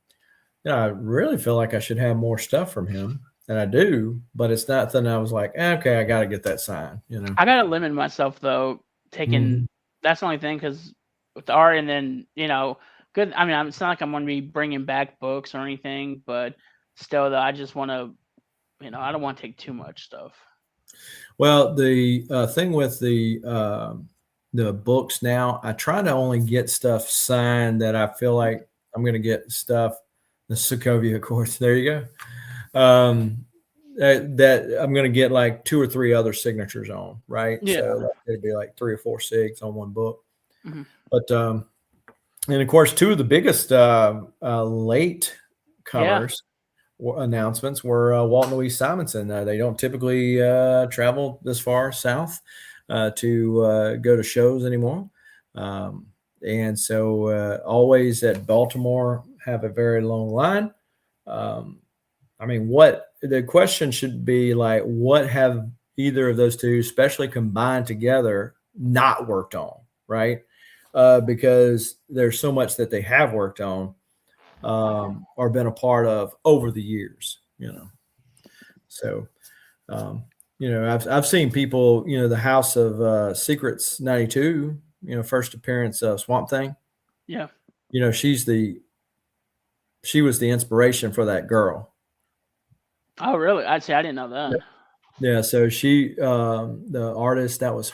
I really feel like I should have more stuff from him, and I do, but it's nothing. I was like, okay, I got to get that signed. I got to limit myself though. That's the only thing because with the art, and then good. I mean, it's not like I'm going to be bringing back books or anything, but still, though, I just want to, I don't want to take too much stuff. Well, the thing with the books now, I try to only get stuff signed that I feel like I'm going to get stuff. The Sokovia, of course. There you go. That I'm going to get like 2 or 3 other signatures on, right? Yeah. So it'd be like 3 or 4 sigs on one book. Mm-hmm. But and of course, 2 of the biggest late covers announcements were Walt and Louise Simonson. They don't typically travel this far south to go to shows anymore. And so always at Baltimore have a very long line. I mean, what the question should be like, what have either of those two, especially combined together, not worked on, right? Because there's so much that they have worked on or been a part of over the years, So, I've seen people, the House of Secrets 92, first appearance of Swamp Thing. Yeah. She was the inspiration for that girl. Oh, really? I didn't know that. Yeah. So she, the artist, that was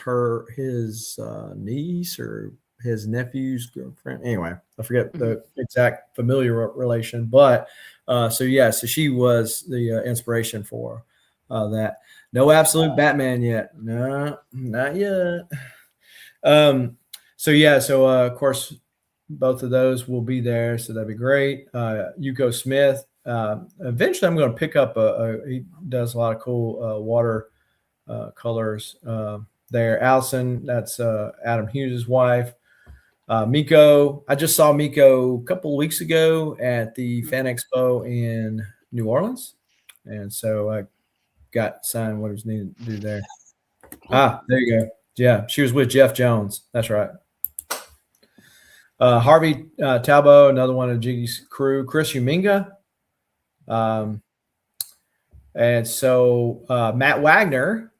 his niece or his nephew's girlfriend. Anyway, I forget the exact familiar relation, but so she was the inspiration for that. No absolute Batman yet. No, not yet. So of course, both of those will be there, so that'd be great. Yuko Smith. Eventually, I'm going to pick up he does a lot of cool water colors there. Allison, that's Adam Hughes' wife. Miko, I just saw Miko a couple of weeks ago at the Fan Expo in New Orleans, and so I got signed what was needed to do there. There you go. Yeah, she was with Jeff Jones. That's right. Harvey Talbot, another one of Jiggy's crew. Chris Uminga. And so Matt Wagner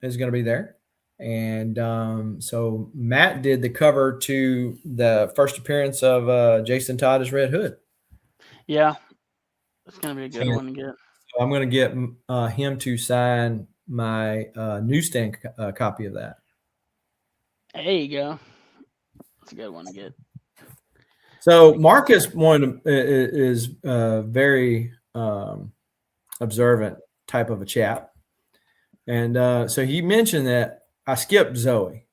is going to be there. And so Matt did the cover to the first appearance of Jason Todd as Red Hood. Yeah. It's going to be a good one to get. So I'm going to get him to sign my newsstand copy of that. There you go. That's a good one to get. So Marcus is very observant type of a chap. And so he mentioned that I skipped Zoe.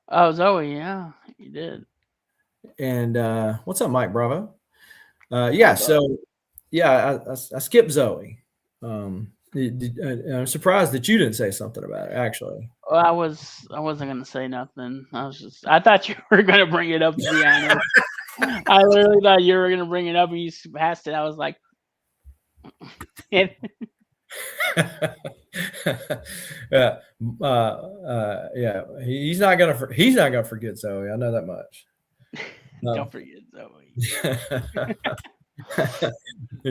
Oh, Zoe, yeah, you did. And what's up, Mike Bravo? I skipped Zoe. I'm surprised that you didn't say something about it, actually. Well, I wasn't gonna say nothing. I thought you were gonna bring it up, to be honest. I literally thought you were gonna bring it up and you passed it. I was like, yeah. He's not gonna forget Zoe. I know that much. Don't forget Zoe.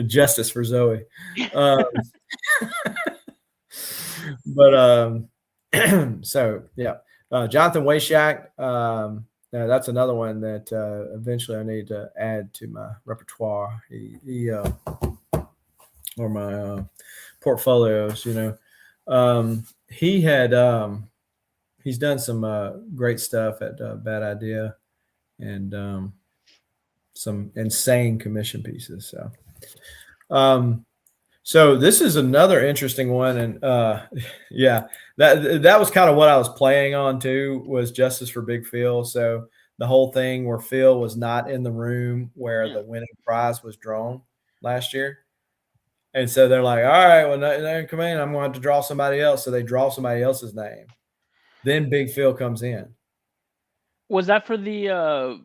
Justice for Zoe. So yeah, Jonathan Wayshak. That's another one that eventually I need to add to my repertoire. Or my portfolios. He had he's done some great stuff at Bad Idea and some insane commission pieces. So this is another interesting one, and that was kind of what I was playing on too, was Justice for Big Phil. So the whole thing where Phil was not in the room where the winning prize was drawn last year. And so they're like, all right, well, no, come in. I'm going to have to draw somebody else. So they draw somebody else's name. Then Big Phil comes in. Was that for the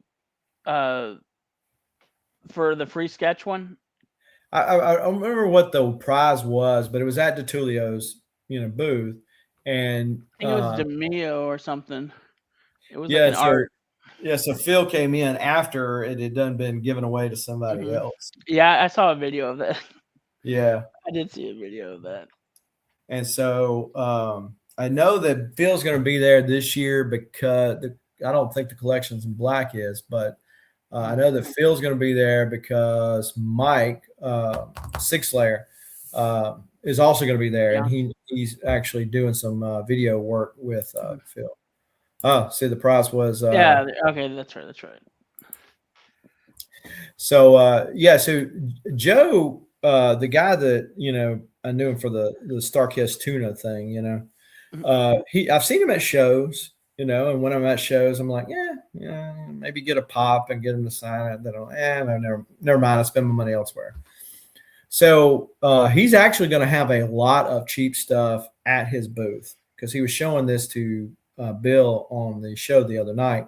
free sketch one? I don't remember what the prize was, but it was at DeTulio's, booth. And I think it was DeMio or something. It was like an art. Yeah, so Phil came in after it had done been given away to somebody else. Yeah, I saw a video of that. Yeah. I did see a video of that. And so I know that Phil's going to be there this year because I don't think the collection's in black is, but I know that Phil's going to be there because Mike Sixlayer is also going to be there, and he's actually doing some video work with Phil. Oh, see, the prize was okay, that's right. So so Joe, the guy that I knew him for the Starkist tuna thing, I've seen him at shows, and when I'm at shows, I'm like, maybe get a pop and get him to sign it. Then never mind, I spend my money elsewhere. So he's actually going to have a lot of cheap stuff at his booth because he was showing this to Bill on the show the other night.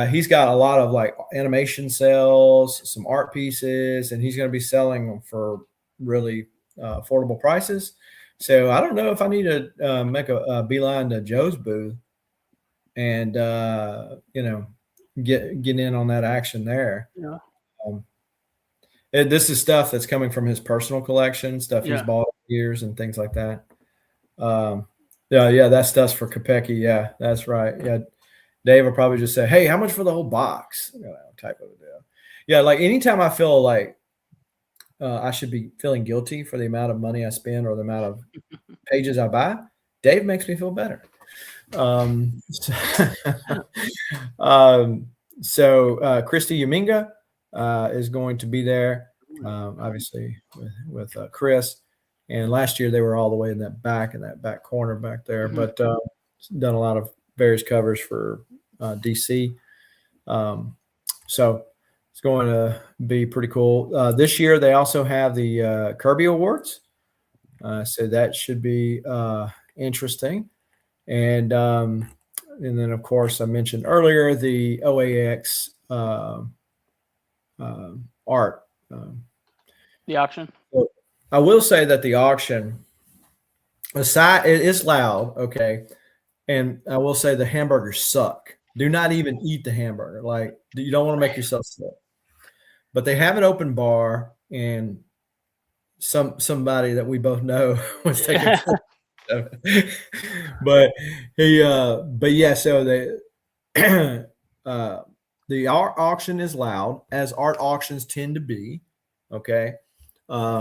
He's got a lot of like animation sales, some art pieces, and he's going to be selling them for really affordable prices. So I don't know if I need to make a beeline to Joe's booth and get in on that action there. Yeah. This is stuff that's coming from his personal collection, stuff he's Yeah. bought years and things like that. Yeah, that stuff's for Kopecky. Yeah, that's right. Yeah, Dave will probably just say, "Hey, how much for the whole box?" Type of a deal. Yeah, like anytime I feel like I should be feeling guilty for the amount of money I spend or the amount of pages I buy, Dave makes me feel better. So Christy Uminga is going to be there, obviously with Chris. And last year they were all the way in that back corner back there, but done a lot of various covers for DC. So it's going to be pretty cool. This year they also have the Kirby Awards, so that should be interesting. And then of course I mentioned earlier the OAX art. The auction. I will say that the auction, aside, it is loud, okay, and I will say the hamburgers suck. Do not even eat the hamburger. Like, you don't want to make yourself sick. But they have an open bar, and somebody that we both know was taking. But yeah. So the art auction is loud, as art auctions tend to be. Okay.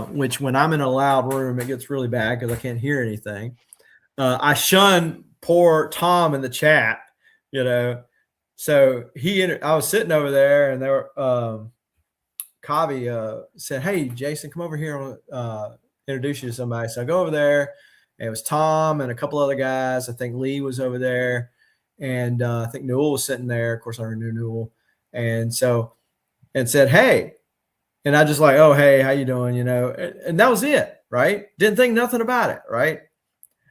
Which when I'm in a loud room, it gets really bad because I can't hear anything. I shun poor Tom in the chat, So I was sitting over there, and there were Kavi said, "Hey, Jason, come over here. I'll introduce you to somebody." So I go over there, and it was Tom and a couple other guys. I think Lee was over there, and I think Newell was sitting there. Of course, I knew Newell, and said, "Hey." And I just like, "Oh, hey, how you doing?" And that was it, right? Didn't think nothing about it, right?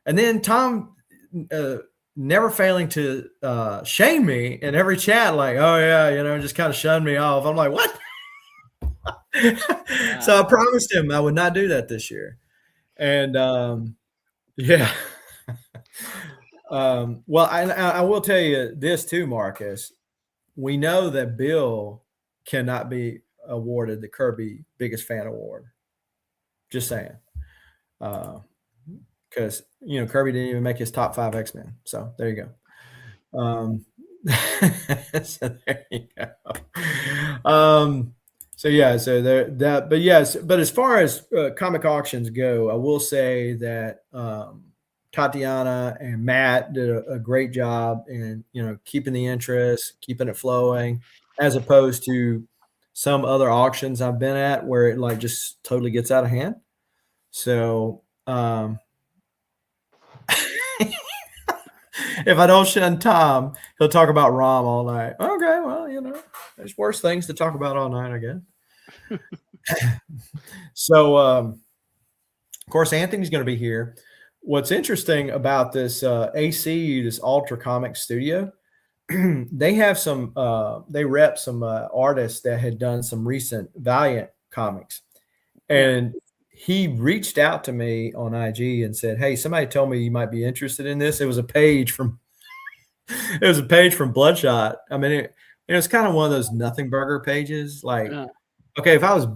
And then Tom, never failing to shame me in every chat, like, "Oh yeah," just kind of shun me off. I'm like, "What?" So I promised him I would not do that this year, and yeah. Well, I will tell you this too, Marcus. We know that Bill cannot be awarded the Kirby Biggest Fan Award. Just saying. Because, Kirby didn't even make his top 5 X-Men. So there you go. So there you go. So yeah, but as far as comic auctions go, I will say that Tatiana and Matt did a great job in, keeping the interest, keeping it flowing, as opposed to some other auctions I've been at where it like just totally gets out of hand. So if I don't shun Tom, he'll talk about Rom all night. Okay, well, there's worse things to talk about all night, I guess. So, of course, Anthony's going to be here. What's interesting about this AC, this Ultra Comics Studio, they have they rep some artists that had done some recent Valiant comics. And he reached out to me on IG and said, "Hey, somebody told me you might be interested in this." It was a page from Bloodshot. I mean, it was kind of one of those nothing burger pages. Like, okay, if I was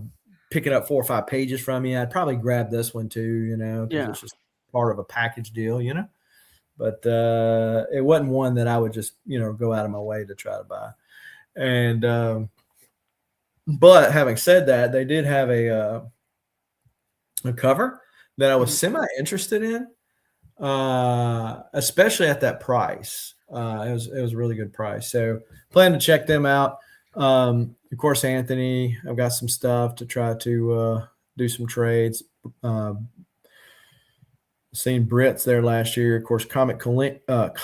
picking up 4 or 5 pages from you, I'd probably grab this one too, because it's just part of a package deal, But it wasn't one that I would just, go out of my way to try to buy. And but having said that, they did have a cover that I was semi interested in, especially at that price. It was a really good price. So plan to check them out. Of course, Anthony, I've got some stuff to try to do some trades. Seen Britt's there last year. Of course, Comic Link. And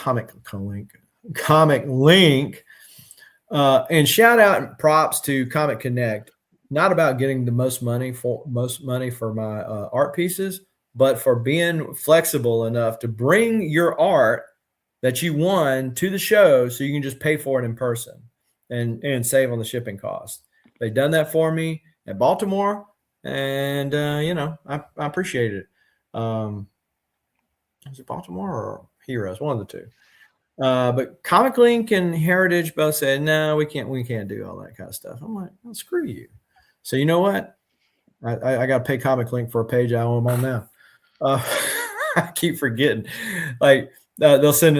shout out and props to Comic Connect. not about getting the most money for my art pieces, but for being flexible enough to bring your art that you won to the show so you can just pay for it in person and save on the shipping cost. They've done that for me at Baltimore, and I appreciate it. Is it Baltimore or Heroes? One of the two. But Comic Link and Heritage both said, no, we can't do all that kind of stuff. I'm like, well, screw you. So you know what? I got to pay Comic Link for a page I own on now. I keep forgetting. Like they'll send,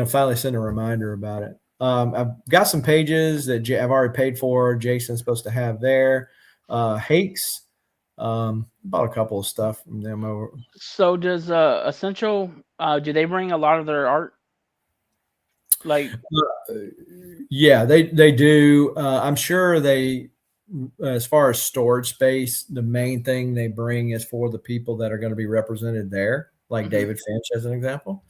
finally send a reminder about it. I've got some pages that I've already paid for. Jason's supposed to have there. Hakes, bought a couple of stuff from them over. So does Essential? Do they bring a lot of their art? Like, yeah, they do. I'm sure they, as far as storage space, the main thing they bring is for the people that are going to be represented there, like David Finch as an example.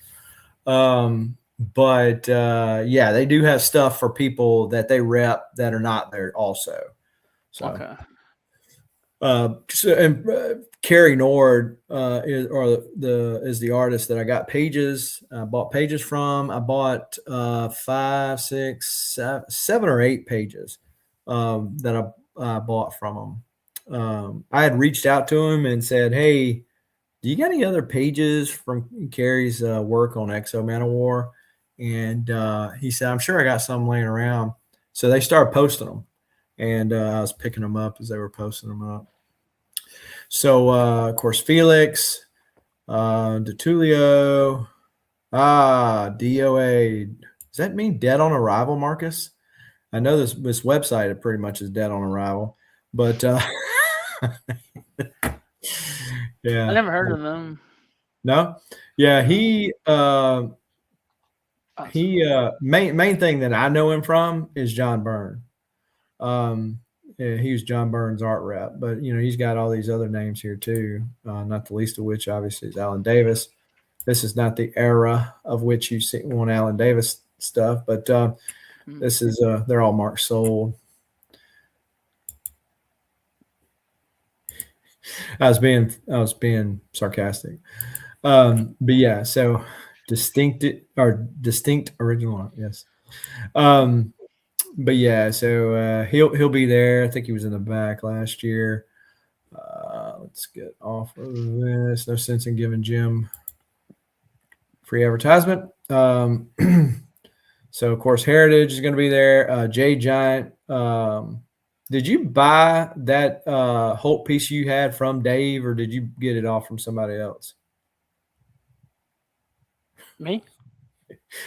But yeah, they do have stuff for people that they rep that are not there also. So, okay. Carrie Nord is the artist that I got pages. I bought pages from. I bought 5, 6, 7 or 8 pages that I bought from him. I had reached out to him and said, "Hey, do you got any other pages from Carrie's work on Exo Manowar?" And he said, "I'm sure I got some laying around." So they started posting them. And I was picking them up as they were posting them up. So, of course, Felix, DeTulio, DOA. Does that mean dead on arrival, Marcus? I know this website pretty much is dead on arrival, but yeah. I never heard of them. No? Yeah, main thing that I know him from is John Byrne. Yeah, he was John Byrne's art rep, but he's got all these other names here too. Not the least of which, obviously, is Alan Davis. This is not the era of which you see one Alan Davis stuff, but this is they're all Mark Sold. I was being sarcastic, but yeah. So distinct original art, yes. But yeah, so he'll be there. I think he was in the back last year. Let's get off of this. No sense in giving Jim free advertisement. So of course Heritage is going to be there. Jade Giant. Did you buy that Hulk piece you had from Dave, or did you get it off from somebody else? Me?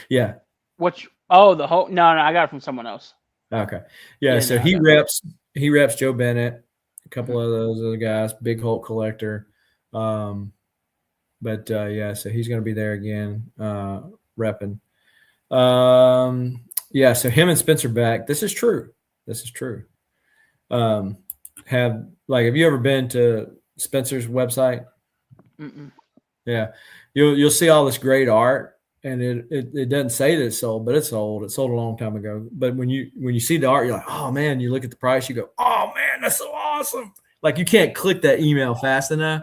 Yeah. Which? Oh, the Hulk. No, I got it from someone else. Okay. Yeah. So he reps Joe Bennett, a couple of those other guys, big Hulk collector. But yeah, so he's going to be there again, repping. Yeah. So him and Spencer Beck. This is true. Have you ever been to Spencer's website? Mm-mm. Yeah. You'll see all this great art. And it doesn't say that it's sold, but it's sold. It sold a long time ago. But when you see the art, you're like, oh man, you look at the price, you go, oh man, that's so awesome. Like you can't click that email fast enough.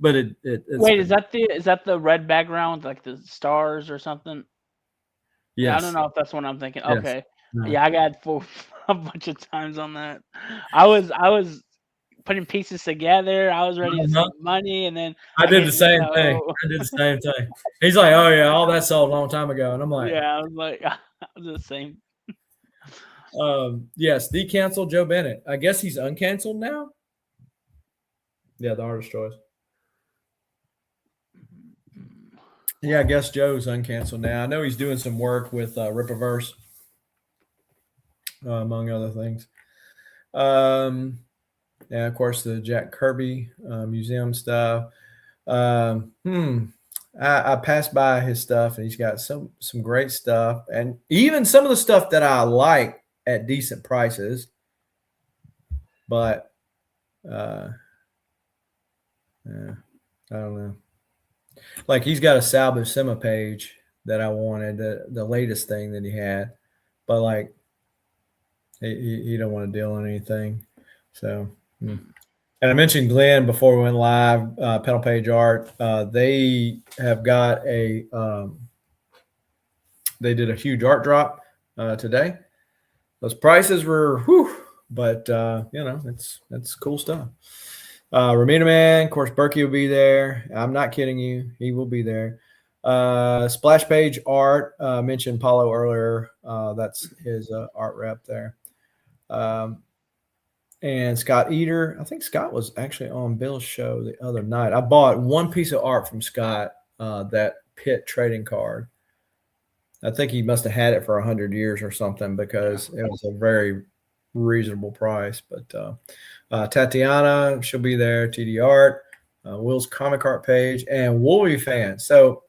But it's wait, is that the red background, like the stars or something? Yeah, I don't know if that's what I'm thinking. Yes. Okay. No. Yeah, I got full a bunch of times on that. I was putting pieces together. I was ready to save money, and then I did the same thing. He's like, "Oh yeah, all that sold a long time ago," and I'm like, "Yeah." I was like, I was the same. Yes, de-canceled Joe Bennett. I guess he's uncanceled now. Yeah, the artist choice. Yeah, I guess Joe's uncanceled now. I know he's doing some work with Rippaverse, among other things. Yeah, of course, the Jack Kirby museum stuff. I passed by his stuff, and he's got some great stuff, and even some of the stuff that I like at decent prices. But yeah, I don't know. Like he's got a Sal Buscema page that I wanted, the latest thing that he had, but like he don't want to deal on anything. So, and I mentioned Glenn before we went live, Pedal Page Art. They have got they did a huge art drop today. Those prices were, but it's cool stuff. Ramita Man, of course, Berkey will be there. I'm not kidding you. He will be there. Splash Page Art, mentioned Paulo earlier. That's his art rep there. And Scott Eater. I think Scott was actually on Bill's show the other night. I bought one piece of art from Scott, that Pitt trading card. I think he must have had it for 100 years or something because it was a very reasonable price. But Tatiana, she'll be there. TD Art, Will's comic art page, and Wolvie fan. So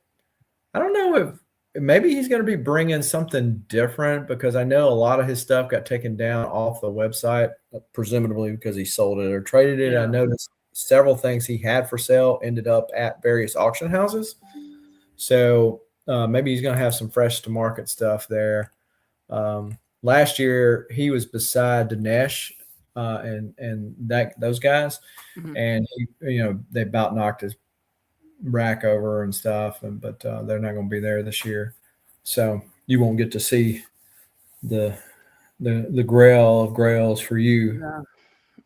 I don't know if maybe he's going to be bringing something different because I know a lot of his stuff got taken down off the website, presumably because he sold it or traded it. Yeah. I noticed several things he had for sale ended up at various auction houses. So maybe he's going to have some fresh to market stuff there. Last year he was beside Dinesh and those guys, and they about knocked his rack over and stuff, but they're not going to be there this year, so you won't get to see the grail of grails for you. No.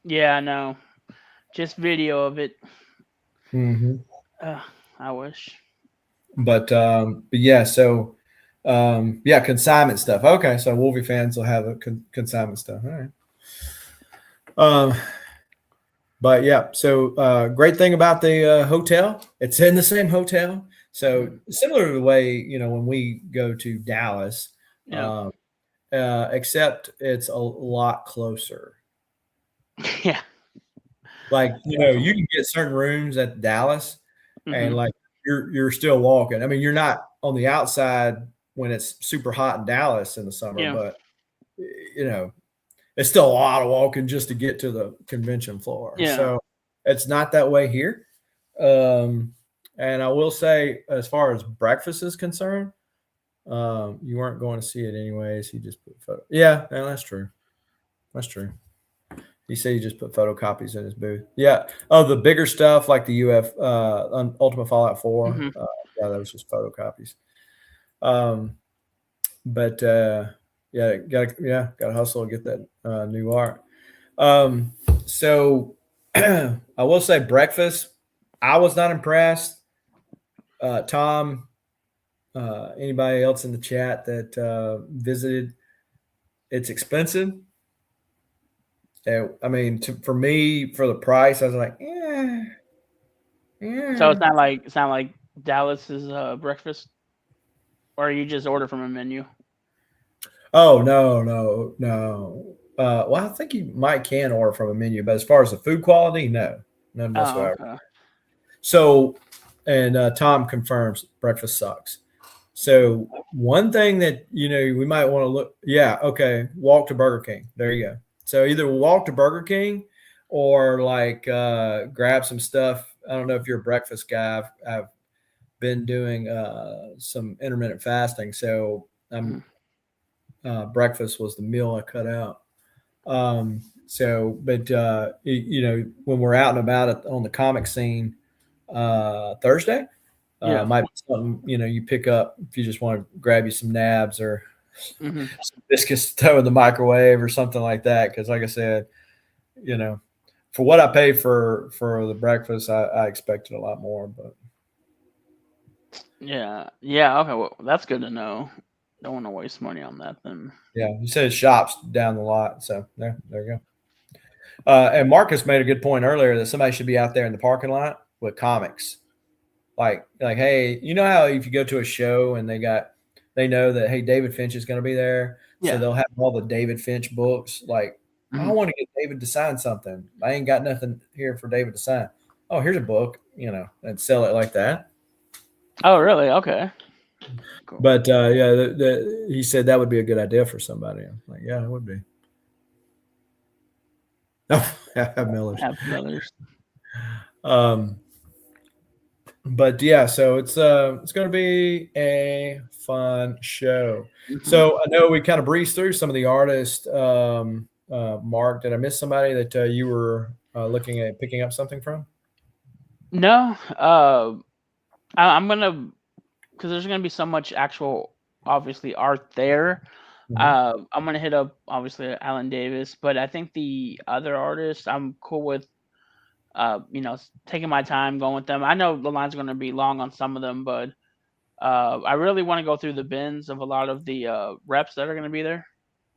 Yeah, no, just video of it. I wish. But yeah, so consignment stuff. Okay, so Wolvie fans will have a consignment stuff. All right. But yeah, so great thing about the hotel, it's in the same hotel. So similar to the way, when we go to Dallas, except it's a lot closer. Yeah. Like, you can get certain rooms at Dallas and like you're still walking. I mean, you're not on the outside when it's super hot in Dallas in the summer, but it's still a lot of walking just to get to the convention floor. Yeah. So it's not that way here. And I will say, as far as breakfast is concerned, you weren't going to see it anyways. He just put photo. Yeah, that's true. That's true. He said he just put photocopies in his booth. Yeah. Oh, the bigger stuff like the Ultimate Fallout 4. Yeah, that was just photocopies. But gotta hustle and get that new art. So I will say breakfast, I was not impressed. Tom, anybody else in the chat that visited, it's expensive. I mean, for me, for the price, I was like, yeah. So it's not like Dallas's breakfast, or you just order from a menu. Oh, no. Well, I think you can order from a menu, but as far as the food quality, no, none whatsoever. Okay. So, and Tom confirms breakfast sucks. So one thing that, we might want to look, walk to Burger King. There you go. So either walk to Burger King or grab some stuff. I don't know if you're a breakfast guy. I've been doing some intermittent fasting. So breakfast was the meal I cut out. But when we're out and about on the comic scene Thursday, might be something, you pick up if you just want to grab you some nabs or some biscuits to throw in the microwave or something like that. Because like I said, for what I pay for the breakfast, I expected a lot more. But yeah, okay, well, that's good to know. Don't want to waste money on that then. Yeah, you said shops down the lot, so there you go. And Marcus made a good point earlier that somebody should be out there in the parking lot with comics. Like, hey, how if you go to a show and they know that, hey, David Finch is going to be there, so they'll have all the David Finch books. Like, I want to get David to sign something. I ain't got nothing here for David to sign. Oh, here's a book, and sell it like that. Oh, really? Okay. Cool. But he said that would be a good idea for somebody. I'm like, yeah, it would be. Have Millers. But yeah, so it's going to be a fun show. So I know we kind of breezed through some of the artists Mark, did I miss somebody that you were looking at picking up something from? No, I'm gonna, because there's gonna be so much actual, obviously, art there. Mhm. I'm gonna hit up obviously Alan Davis, but I think the other artists I'm cool with. Taking my time going with them. I know the line's gonna be long on some of them, but I really want to go through the bins of a lot of the reps that are gonna be there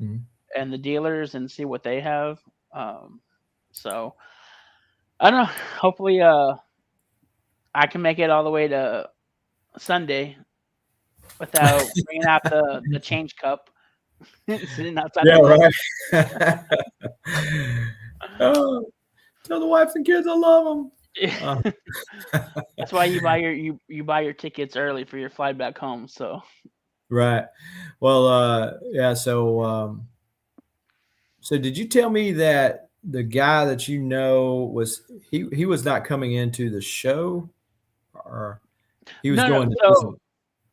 Mhm. and the dealers and see what they have. Um, so I don't know. Hopefully, I can make it all the way to Sunday without bringing out the change cup sitting outside Yeah, the door. right. Oh, tell the wives and kids I love them. That's why you buy you buy your tickets early for your flight back home. So Right. Well, yeah. So did you tell me that the guy that you know was he was not coming into the show, or he was no, going to so Disney?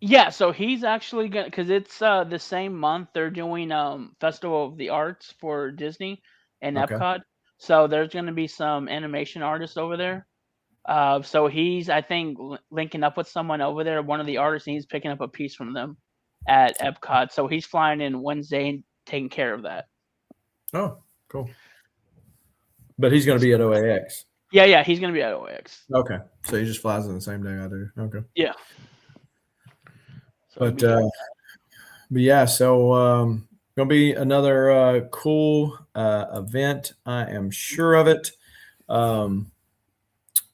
yeah, so he's actually gonna, because it's the same month they're doing Festival of the Arts for Disney and Okay. Epcot. So there's gonna be some animation artists over there. So he's, I think, linking up with someone over there, one of the artists, and he's picking up a piece from them at Epcot. So he's flying in Wednesday and taking care of that. Oh, cool. But he's going to be at OAX. Yeah, he's gonna be at OX. Okay. So he just flies on the same day I do. Okay. Yeah. So it'll But be good. but yeah, so gonna be another cool event. I am sure of it. Um,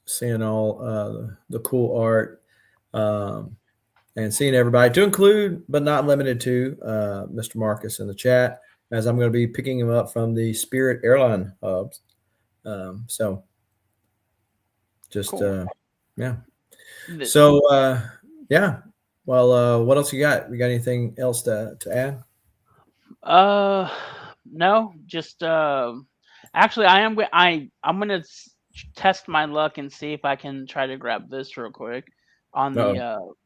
Seeing all the cool art, um, and seeing everybody, to include but not limited to Mr. Marcus in the chat, as I'm going to be picking him up from the Spirit Airline hubs. So just Cool. yeah. The- So yeah. Well, what else you got? You got anything else to add? no, just actually, I'm gonna test my luck and see if I can try to grab this real quick on Uh-oh.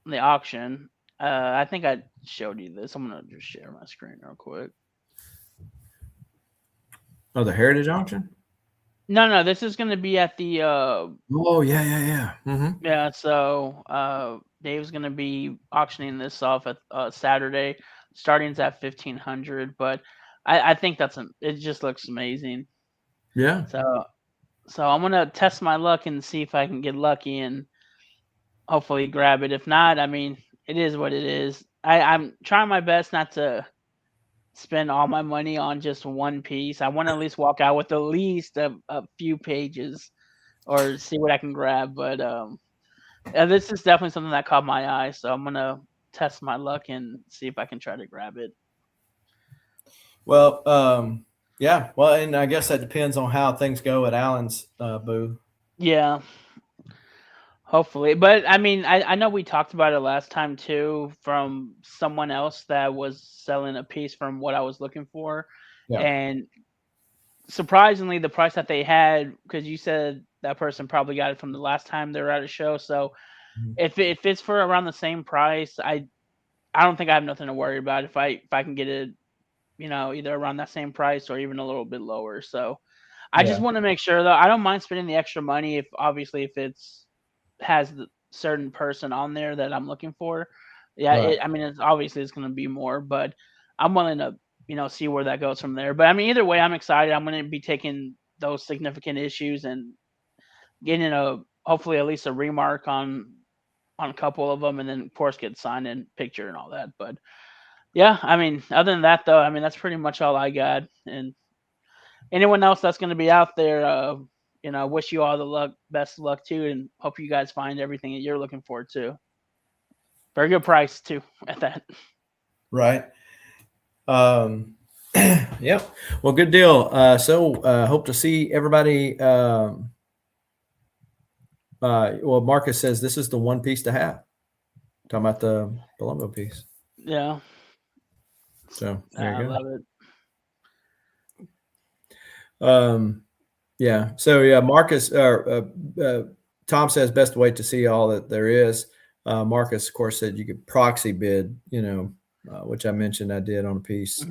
the auction. I think I showed you this. I'm gonna just share my screen real quick. Oh, the Heritage Auction? No, this is gonna be at the Oh, yeah. Mm-hmm. yeah. So Dave's gonna be auctioning this off at Saturday. Starting's at 1,500, but I think it just looks amazing. Yeah. So I'm gonna test my luck and see if I can get lucky and hopefully grab it. If not, I mean, it is what it is. I'm trying my best not to spend all my money on just one piece. I want to at least walk out with at least a few pages or see what I can grab. But this is definitely something that caught my eye. So I'm gonna test my luck and see if I can try to grab it. Well, yeah. Well, and I guess that depends on how things go at Allen's booth. Yeah. Hopefully, but I mean, I know we talked about it last time too, from someone else that was selling a piece from what I was looking for, Yeah. and surprisingly, the price that they had, because you said that person probably got it from the last time they were at a show. So Mhm. if it's for around the same price, I don't think I have nothing to worry about if I can get it, either around that same price or even a little bit lower. So I just Yeah. want to make sure though. I don't mind spending the extra money if obviously if it's has the certain person on there that I'm looking for. Yeah, Right. I mean, it's going to be more, but I'm willing to, see where that goes from there. But I mean, either way, I'm excited. I'm going to be taking those significant issues and getting hopefully at least a remark on a couple of them, and then of course get signed and picture and all that. But yeah, I mean, other than that though, I mean, that's pretty much all I got. And anyone else that's going to be out there, wish you all the best of luck too, and hope you guys find everything that you're looking for too. Very good price too at that. Right. Yep. Well, good deal. Hope to see everybody. Well, Marcus says this is the one piece to have. Talking about the Palumbo piece. Yeah, So there I you go. love it. Yeah. So yeah, Marcus. Tom says best wait to see all that there is. Marcus, of course, said you could proxy bid. Which I mentioned I did on a piece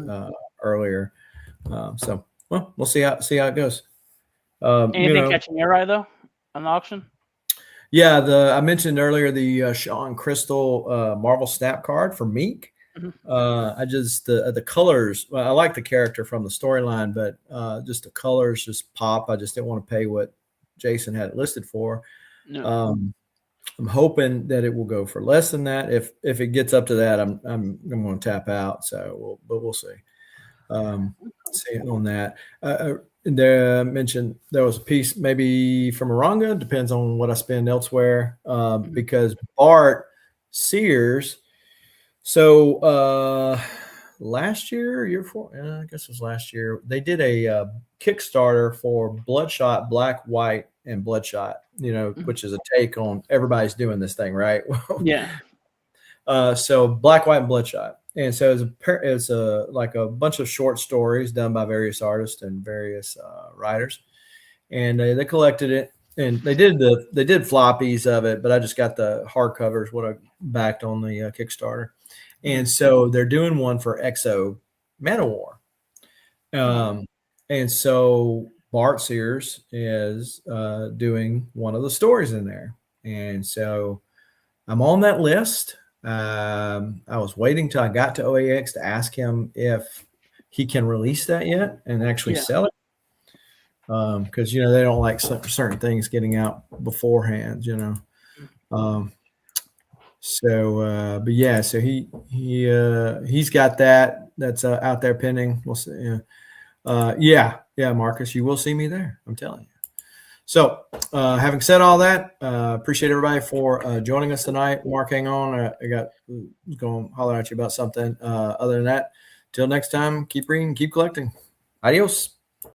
earlier. So well, we'll see how it goes. Anything catching your eye though on the auction? Yeah, I mentioned earlier the Sean Crystal Marvel Snap card for Meek. I just the colors. Well, I like the character from the storyline, but just the colors just pop. I just didn't want to pay what Jason had it listed for. No. I'm hoping that it will go for less than that. If it gets up to that, I'm going to tap out. So, we'll see. See on that. There mentioned there was a piece maybe from Aranga. Depends on what I spend elsewhere. Because Bart Sears. So last year, year before, I guess it was last year, they did a Kickstarter for Bloodshot, Black, White, and Bloodshot. Which is a take on everybody's doing this thing, right? Yeah. So Black, White, and Bloodshot. And so it's like a bunch of short stories done by various artists and various writers, and they collected it, and they did floppies of it, but I just got the hardcovers, what I backed on the Kickstarter, and so they're doing one for Exo Manowar, and so Bart Sears is doing one of the stories in there, and so I'm on that list. I was waiting till I got to OAX to ask him if he can release that yet and actually sell it. Because they don't like certain things getting out beforehand. So he's got that's out there pending. We'll see. Yeah, Marcus, you will see me there. I'm telling you. So, having said all that, appreciate everybody for joining us tonight. Mark, hang on. I got going to holler at you about something. Other than that, till next time, keep reading, keep collecting. Adios.